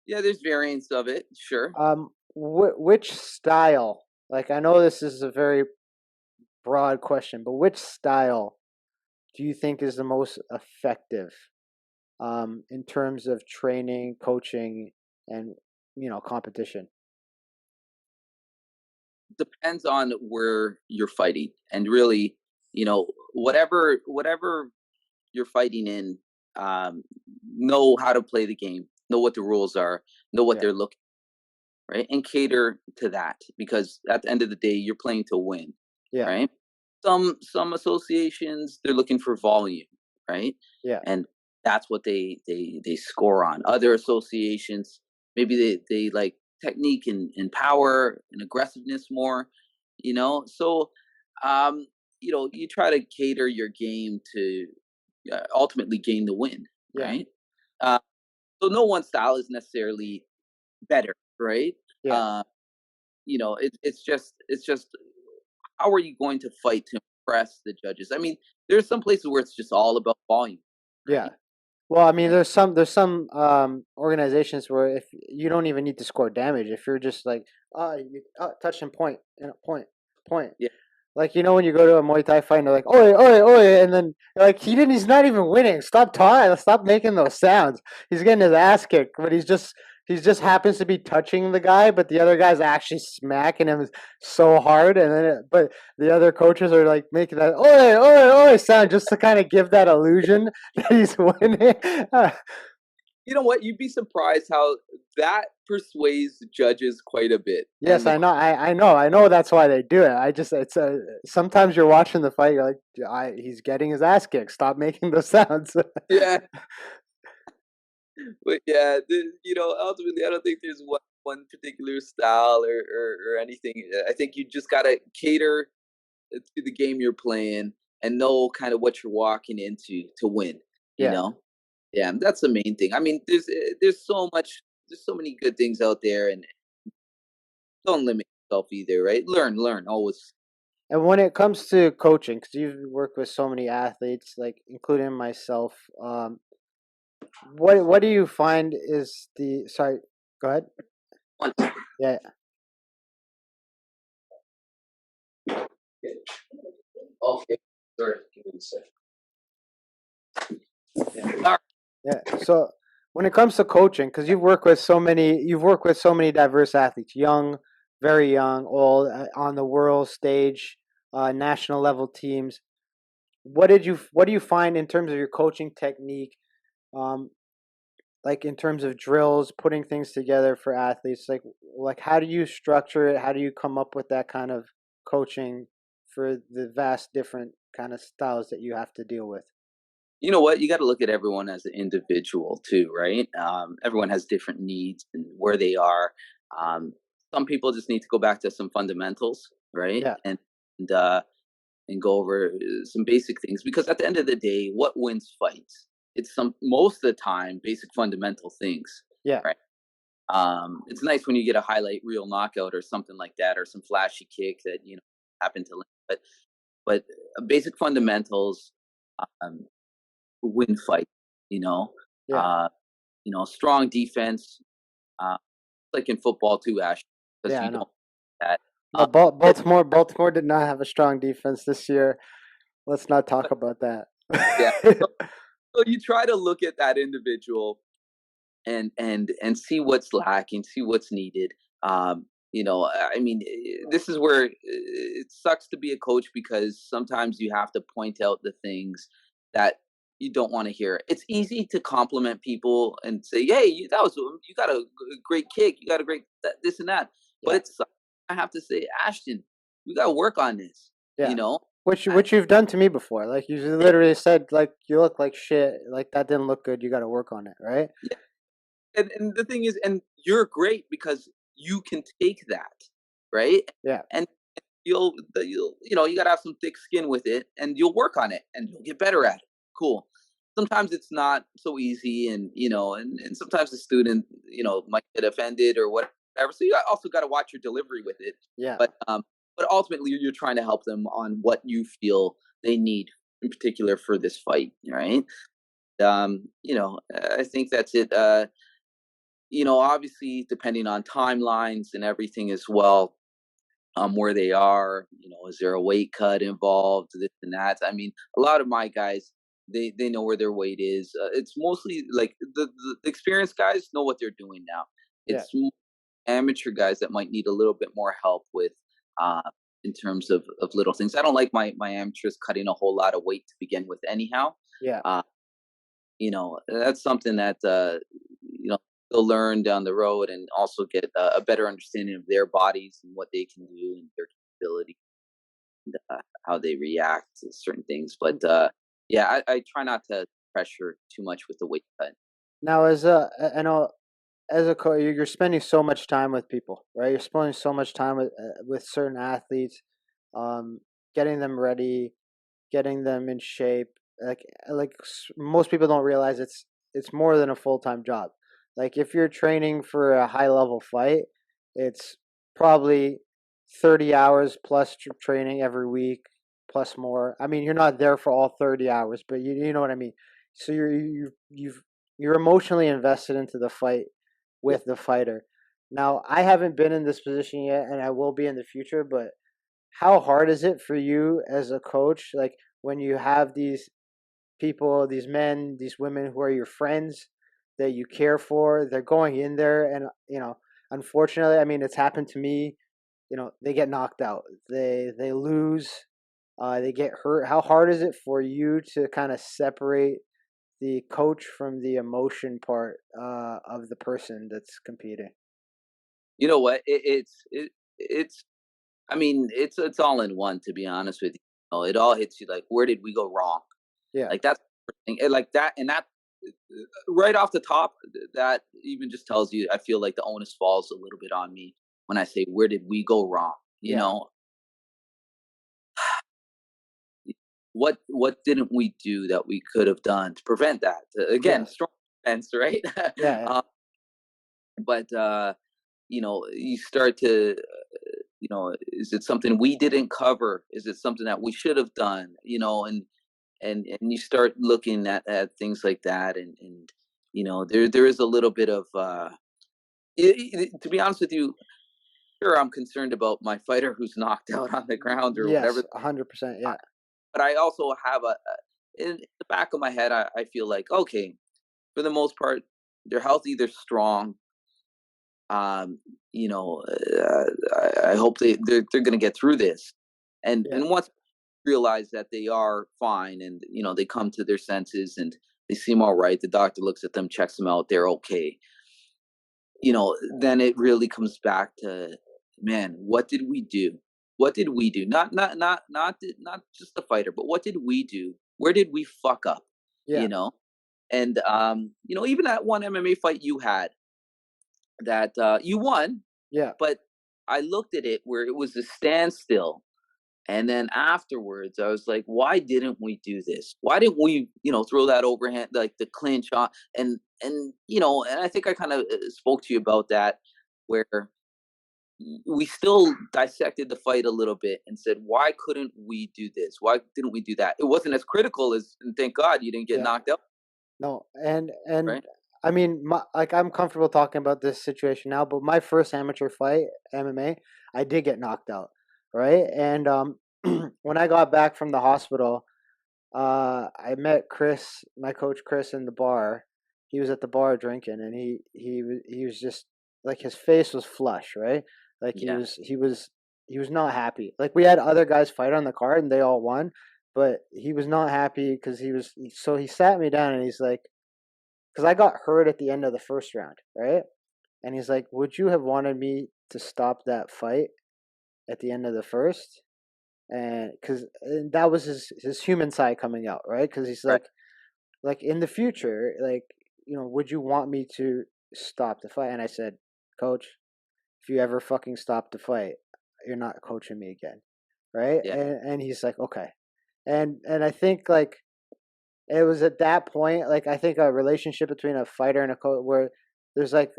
yeah. There's variants of it, sure.
which style? Like I know this is a very broad question, but which style do you think is the most effective in terms of training, coaching, and competition?
Depends on where you're fighting, and really, whatever you're fighting in, um, know how to play the game, know what the rules are, know what
Yeah,
they're looking, right, and cater to that because at the end of the day, you're playing to win,
yeah,
right? Some associations they're looking for volume, right,
yeah,
and that's what they score on. Other associations maybe they like technique and power and aggressiveness more, So, um, you try to cater your game to ultimately gain the win,
yeah,
right? Uh, so no one style is necessarily better, right?
yeah,
Uh, it's just how are you going to fight to impress the judges? I mean, there's some places where it's just all about volume,
yeah.
right?
Well, I mean,
And
there's some organizations where if you don't even need to score damage, if you're just like touch and point, point.
yeah,
Like when you go to a Muay Thai fight, and they're like, "Oi, oi, oi," and then you're like he's not even winning. Stop talking. Stop making those sounds. He's getting his ass kicked, but he just happens to be touching the guy, but the other guy's actually smacking him so hard, and but the other coaches are like making that "oi, oi, oi" sound just to kind of give that illusion that he's winning.
you know what? You'd be surprised how that persuades judges quite a bit.
Yes,
And the
I know. I know. That's why they do it. It's sometimes you're watching the fight, you're like, he's getting his ass kicked. Stop making those sounds.
yeah, but yeah, ultimately, I don't think there's one particular style or anything. I think you just gotta cater to the game you're playing and know kind of what you're walking into to win. You
Yeah,
know, yeah, that's the main thing. I mean, there's so many good things out there, and don't limit yourself either, right? Learn always.
and when it comes to coaching, because you've worked with so many athletes, like including myself, what do you find is the sorry? Go ahead.
One.
Yeah,
Okay. Sorry. Give me a second. Yeah.
yeah. So when it comes to coaching, because you've worked with so many diverse athletes, young, very young, all on the world stage, national level teams. What do you find in terms of your coaching technique, um, like in terms of drills, putting things together for athletes? Like how do you structure it? How do you come up with that kind of coaching for the vast different kind of styles that you have to deal with?
You know what? You got to look at everyone as an individual too, right? Everyone has different needs and where they are. Um, some people just need to go back to some fundamentals, right?
Yeah.
And uh, and go over some basic things, because at the end of the day, what wins fights? It's some most of the time basic fundamental things,
Yeah.
right? It's nice when you get a highlight reel knockout or something like that, or some flashy kick that happened to land, but basic fundamentals um, win fight. You know,
Yeah.
uh, strong defense, uh, like in football too, Ash, because
Yeah. I
you
know.
don't that.
No,
Um,
Baltimore did not have a strong defense this year. Let's not talk about that.
yeah, so you try to look at that individual and see what's lacking, see what's needed. I mean, this is where it sucks to be a coach, because sometimes you have to point out the things that you don't want to hear. It's easy to compliment people and say, "Hey, you got a great kick, you got a great this and that," but
Yeah.
I have to say, Ashton, we got to work on this. You
Yeah.
know, I,
Which you've done to me before. Like you literally said, like you look like shit. Like that didn't look good. You got to work on it, right?
yeah, and the thing is, and you're great because you can take that, right?
Yeah.
And you got to have some thick skin with it, and you'll work on it and you'll get better at it. Cool. Sometimes it's not so easy, and sometimes the student might get offended or whatever, so also got to watch your delivery with it.
Yeah.
But ultimately you're trying to help them on what you feel they need in particular for this fight, right? I think that's it. Obviously depending on timelines and everything as well, where they are, is there a weight cut involved, this and that. I mean, a lot of my guys, they know where their weight is. It's mostly like the experienced guys know what they're doing now.
Yeah.
It's amateur guys that might need a little bit more help with, uh, in terms of little things. I don't like my amateurs cutting a whole lot of weight to begin with anyhow.
Yeah.
uh, that's something that they'll learn down the road, and also get a better understanding of their bodies and what they can do and their capability, and how they react to certain things. But yeah, I try not to pressure too much with the weight cut.
Now, I know as a coach, you're spending so much time with people, right? You're spending so much time with certain athletes, um, getting them ready, getting them in shape. Most people don't realize it's more than a full-time job. Like if you're training for a high-level fight, it's probably 30 hours plus training every week plus more. I mean, you're not there for all 30 hours, but you know what I mean. So you're emotionally invested into the fight
Yeah.
with the fighter. Now, I haven't been in this position yet and I will be in the future, but how hard is it for you as a coach, like when you have these people, these men, these women who are your friends that you care for, they're going in there and unfortunately, I mean it's happened to me, they get knocked out. They lose, they get hurt. How hard is it for you to kind of separate the coach from the emotion part of the person that's competing?
You know what? It's. I mean, it's all in one. To be honest with you, it all hits you like, where did we go wrong?
Yeah.
Like that's the first thing, and like that, and that right off the top, that even just tells you. I feel like the onus falls a little bit on me when I say, where did we go wrong? You
Yeah.
know, what didn't we do that we could have done to prevent that? Again,
Yes.
strong defense, right?
Yeah. Yeah.
uh, but you start to, is it something we didn't cover? Is it something that we should have done? And you start looking at things like that, and there is a little bit of, to be honest with you, sure, I'm concerned about my fighter who's knocked out on the ground or whatever,
Yes. 100%. Yeah.
but I also have in the back of my head, I feel like, okay, for the most part, they're healthy, they're strong. um, I hope they're going to get through this,
Yeah.
and once realize that they are fine, and they come to their senses and they seem all right, the doctor looks at them, checks them out, they're okay. Then it really comes back to, man, what did we do? What did we do? Not just the fighter, but what did we do? Where did we fuck up?
Yeah.
You know, and even that one MMA fight you had that you won,
Yeah.
but I looked at it where it was a standstill. And then afterwards, I was like, why didn't we do this? Why didn't we, throw that overhand, like the clinch on? And I think I kind of spoke to you about that, where we still dissected the fight a little bit and said, why couldn't we do this? Why didn't we do that? It wasn't as critical as, and thank God you didn't get
Yeah.
knocked out,
No, and
right?
I mean, like I'm comfortable talking about this situation now, but my first amateur fight, MMA, I did get knocked out, right? And when I got back from the hospital, I met Chris, my coach Chris, in the bar. He was at the bar drinking, and he was just like his face was flush, right? Like
Yeah,
he was not happy. Like we had other guys fight on the card, and they all won, but he was not happy because so he sat me down and he's like, because I got hurt at the end of the first round, right? And he's like, "Would you have wanted me to stop that fight at the end of the first?" And because that was his human side coming out, right? Because he's
right.
like in the future, like would you want me to stop the fight? And I said, Coach, if you ever fucking stop the fight, you're not coaching me again, right?
Yeah,
And he's like, okay, and I think like it was at that point, like I think a relationship between a fighter and a coach where there's like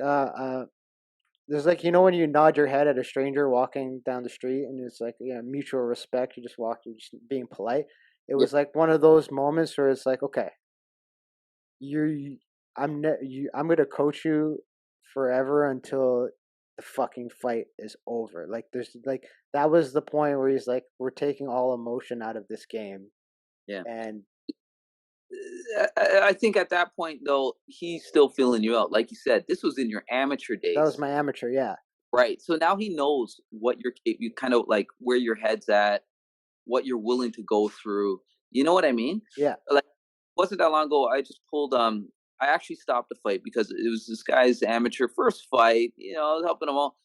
there's like when you nod your head at a stranger walking down the street and it's like mutual respect. You just walk, you're just being polite. It
yeah,
was like one of those moments where it's like, okay, I'm gonna coach you forever until the fucking fight is over. Like there's like that was the point where he's like, we're taking all emotion out of this game,
yeah.
and
I think at that point, though, he's still feeling you out. Like you said, this was in your amateur
that was
days.
my amateur. Yeah,
Right. So now he knows what you kind of like where your head's at, what you're willing to go through. You know what I mean?
yeah,
Like wasn't that long ago I just pulled I actually stopped the fight because it was this guy's amateur first fight, I was helping him all.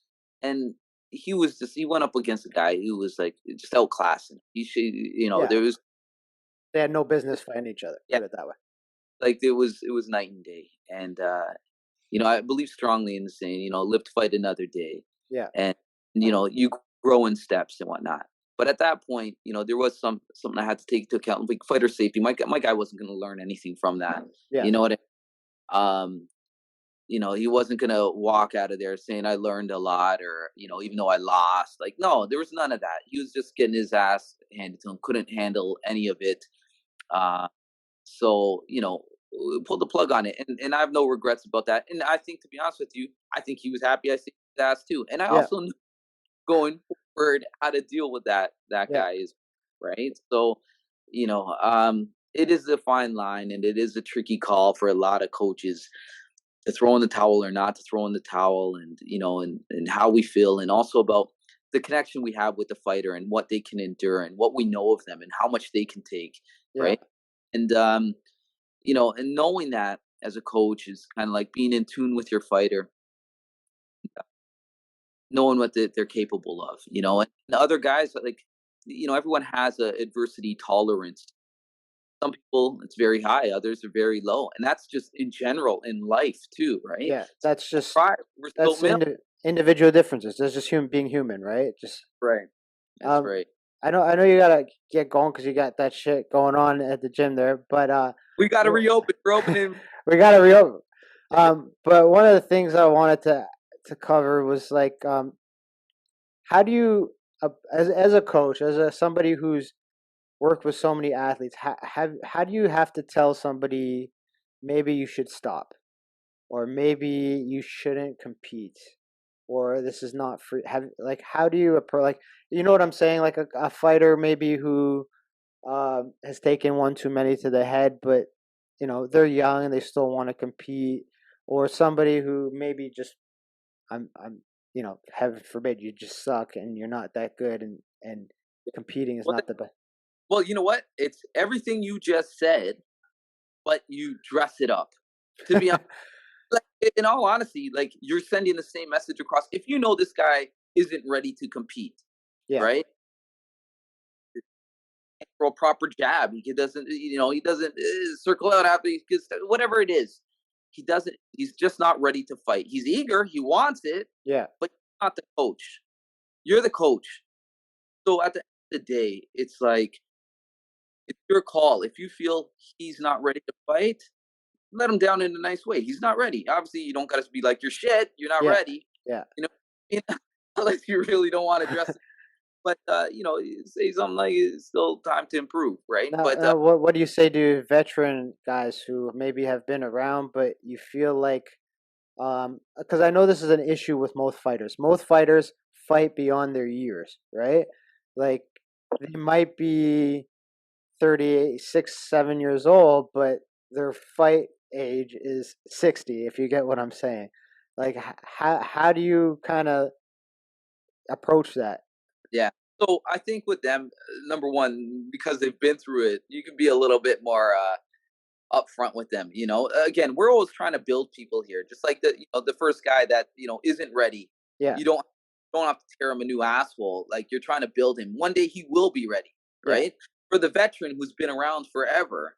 And he went up against a guy who was like just outclassing. He should
yeah.
there was
They had no business fighting each other.
yeah,
Put it that way.
like it was night and day. And I believe strongly in the saying, live to fight another day.
Yeah,
And you grow in steps and whatnot. But at that point, there was something I had to take into account, like fighter safety. My guy wasn't going to learn anything from that.
yeah,
You know what? Um, he wasn't going to walk out of there saying I learned a lot, or even though I lost. Like, no, there was none of that. He was just getting his ass handed to him. Couldn't handle any of it. Uh, so pulled the plug on it, and I have no regrets about that. And I think, to be honest with you, I think he was happy. I think his ass too. And I
yeah,
also going forward how to deal with that
yeah,
guy is right. So it is a fine line, and it is a tricky call for a lot of coaches to throw in the towel or not to throw in the towel, and and how we feel, and also about the connection we have with the fighter and what they can endure and what we know of them and how much they can take,
yeah,
right? And and knowing that as a coach is kind of like being in tune with your fighter, knowing what they're capable of, and the other guys, like, everyone has a adversity tolerance. Some people it's very high, others are very low, and that's just in general in life too, right?
yeah. That's just
Right, we're still
that's
male.
individual differences. That's just human being human, right? Just
Right, that's
um,
right.
I know you gotta get going because you got that shit going on at the gym there, but
We got to
w-
reopen. We're opening.
we gotta reopen. But one of the things I wanted to cover was like how do you as a coach, as somebody who's worked with so many athletes, how do you have to tell somebody maybe you should stop, or maybe you shouldn't compete, or this is not free? How do you approach, like, you know what I'm saying, like a fighter maybe who has taken one too many to the head, but they're young and they still want to compete, or somebody who maybe just I'm heaven forbid you just suck and you're not that good, and competing is
Well,
not the best.
you know what? It's everything you just said, but you dress it up. To be honest, like, in all honesty, like you're sending the same message across. If you know this guy isn't ready to compete,
Yeah,
right? Throw a proper jab. He doesn't, he doesn't circle out after he gets whatever it is. He doesn't. He's just not ready to fight. He's eager. He wants it,
yeah,
but he's not the coach. you're the coach. So at the end of the day, it's like it's your call. If you feel he's not ready to fight, let him down in a nice way. He's not ready. Obviously, you don't got to be like you're shit. You're not
Yeah,
ready.
yeah.
You know, unless you really don't want to dress it. But say something like it's still time to improve, right?
Now,
But
what do you say to veteran guys who maybe have been around, but you feel like, because I know this is an issue with most fighters. Most fighters fight beyond their years, right? Like they might be 36, 7 years old, but their fight age is 60. If you get what I'm saying, like how do you kind of approach that?
yeah. So I think with them, number one, because they've been through it, you can be a little bit more upfront with them. Again, we're always trying to build people here. Just like the first guy that isn't ready.
Yeah,
You don't have to tear him a new asshole. Like you're trying to build him. One day he will be ready,
yeah,
right? For the veteran who's been around forever,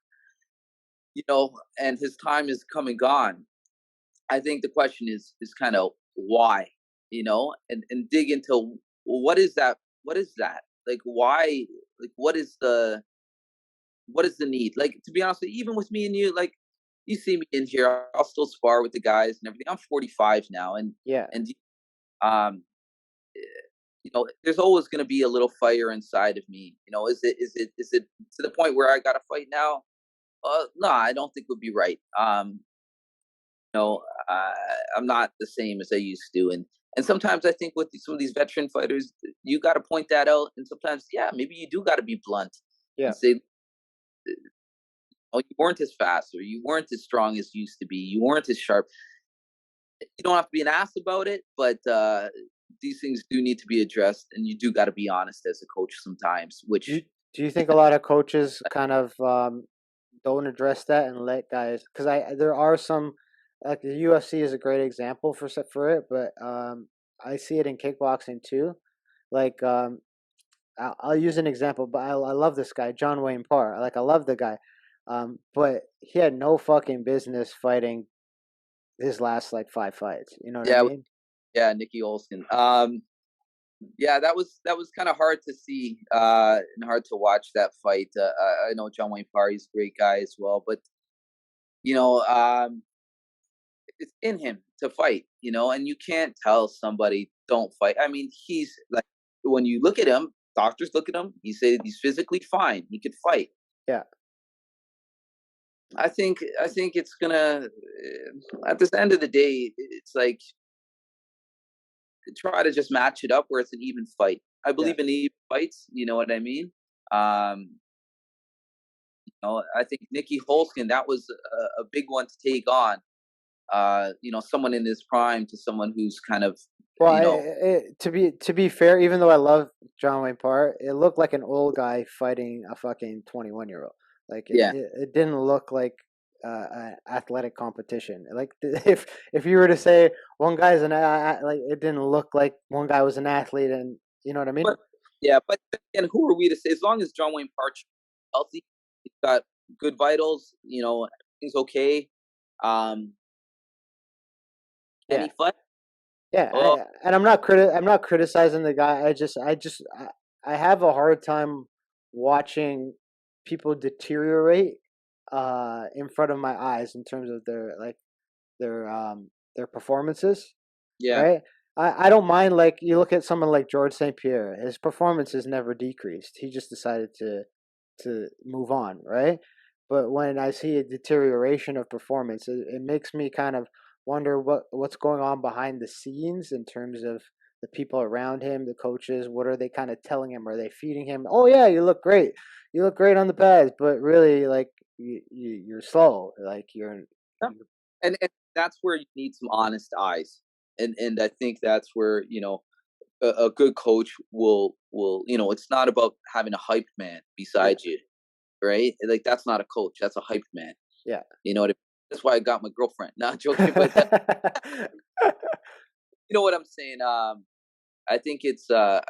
and his time is come and gone. I think the question is kind of why, and dig into, well, what is that? What is that? Like why? Like what is the need? Like to be honest, even with me and you, like you see me in here, I'll still spar with the guys and everything. I'm 45 now, and
yeah.
and um, there's always going to be a little fire inside of me. Is it to the point where I got to fight now? No, I don't think would be right. know, uh, I'm not the same as I used to, and sometimes I think with some of these veteran fighters, you got to point that out, and sometimes, yeah, maybe you do got to be blunt
Yeah.
and say, oh, you weren't as fast, or you weren't as strong as you used to be, you weren't as sharp. You don't have to be an ass about it, but these things do need to be addressed, and you do got to be honest as a coach sometimes.
Do you,
Which,
do you think a lot of coaches kind of don't address that and let guys? Because there are some, like the UFC is a great example for it, but I see it in kickboxing too. Like I'll use an example, but I love this guy, John Wayne Parr. Like I love the guy, but he had no fucking business fighting his last like 5 fights. You know what I
yeah,
mean?
yeah, Nikki Olsen. Yeah, that was kind of hard to see and hard to watch that fight. I know John Wayne Parr, he's a great guy as well, but you know, um, it's in him to fight. And you can't tell somebody don't fight. I mean, he's like, when you look at him, doctors look at him, he said he's physically fine, he could fight.
Yeah,
I think it's gonna at this end of the day, it's like try to just match it up where it's an even fight. I
yeah.
believe in even fights. You know what I mean? Um, I think Nikki Holskin, that was a big one to take on. Someone in his prime to someone who's kind of,
Well,
you know,
to be fair, even though I love John Wayne Parr, it looked like an old guy fighting a fucking 21-year-old. Like
yeah.
it didn't look like an athletic competition. Like if you were to say one guy's like it didn't look like one guy was an athlete, and you know what I mean?
But yeah, but and who are we to say? As long as John Wayne Parch healthy, he's got good vitals. Everything's okay. Um,
Yeah,
any fight?
yeah.
Oh,
And I'm not criticizing the guy. I have a hard time watching people deteriorate in front of my eyes in terms of their performances,
yeah,
right? I don't mind, like you look at someone like George St. Pierre, his performance has never decreased. He just decided to move on, right? But when I see a deterioration of performance, it makes me kind of wonder what's going on behind the scenes in terms of the people around him, the coaches. What are they kind of telling him? Are they feeding him? Oh yeah, you look great on the pads, but really, like you're slow, like
yeah. And that's where you need some honest eyes, and I think that's where a good coach will. It's not about having a hype man
yeah,
beside you, right? Like that's not a coach. That's a hype man.
yeah.
You know what I mean? That's why I got my girlfriend. Not joking, but you know what I'm saying. I think it's the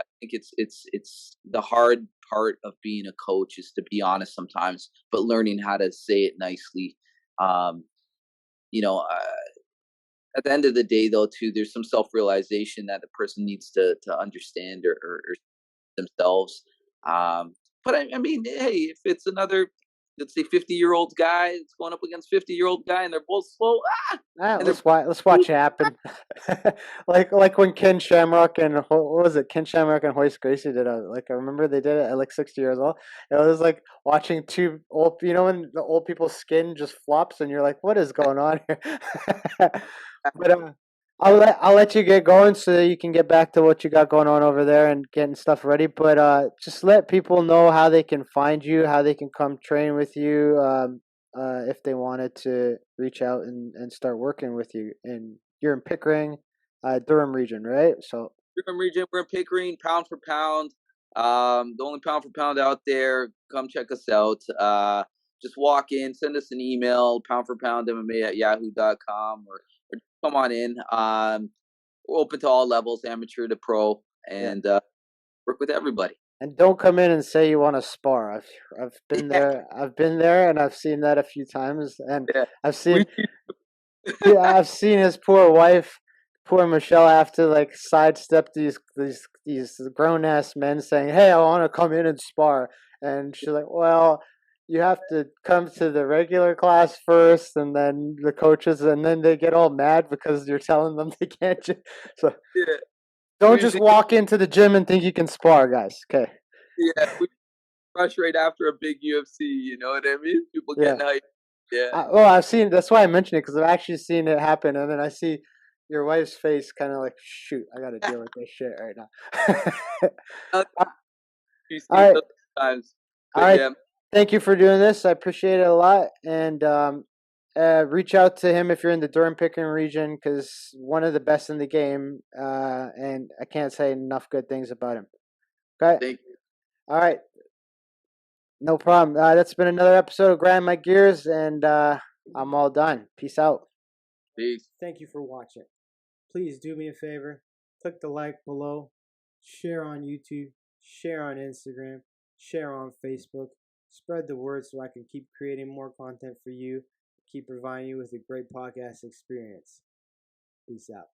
hard part of being a coach is to be honest sometimes, but learning how to say it nicely. Um, you know, uh, at the end of the day, though, too, there's some self-realization that the person needs to understand or themselves. But I mean, hey, if it's another, let's say, 50-year-old guy that's going up against 50-year-old guy, and they're both slow, and they're
Let's watch it happen. like when Ken Shamrock and what was it? Ken Shamrock and Hoist Gracie did I remember they did it at like 60 years old. It was like watching two old, when the old people's skin just flops and you're like, what is going on here? But I'll let you get going so that you can get back to what you got going on over there and getting stuff ready. But just let people know how they can find you, how they can come train with you. If they wanted to reach out and start working with you. And you're in Pickering, Durham region, right? So
Durham region. We're in Pickering, pound for pound. The only pound for pound out there. Come check us out. Just walk in, send us an email, pound for pound MMA at yahoo.com, or come on in. We're open to all levels, amateur to pro,
yeah.
and work with everybody.
And don't come in and say you want to spar. I've been
Yeah,
there. I've been there, and I've seen that a few times. And
yeah.
I've
We,
seen I've seen his poor wife, poor Michelle, have to like sidestep these grown ass men saying, "Hey, I want to come in and spar," and she's like, "Well, you have to come to the regular class first, and then the coaches, and then they get all mad because you're telling them they can't." So
yeah.
don't
We
just
usually,
walk into the gym and think you can spar, guys. Okay?
yeah, we rush right after a big UFC. You know what I mean? People
Yeah.
getting hyped. Yeah.
Well, I've seen. That's why I mentioned it because I've actually seen it happen, and then I see your wife's face, kind of like, "Shoot, I got to deal with this shit right now."
You see
All
it
right,
those times,
all
but
right.
yeah,
Thank you for doing this. I appreciate it a lot, and reach out to him if you're in the Durham Pickering region because one of the best in the game, and I can't say enough good things about him. Okay.
thank you.
All right. No problem. That's been another episode of Grind My Gears, and I'm all done. Peace out.
Peace.
Thank you for watching. Please do me a favor. Click the like below. Share on YouTube. Share on Instagram. Share on Facebook. Spread the word so I can keep creating more content for you. Keep providing you with a great podcast experience. Peace out.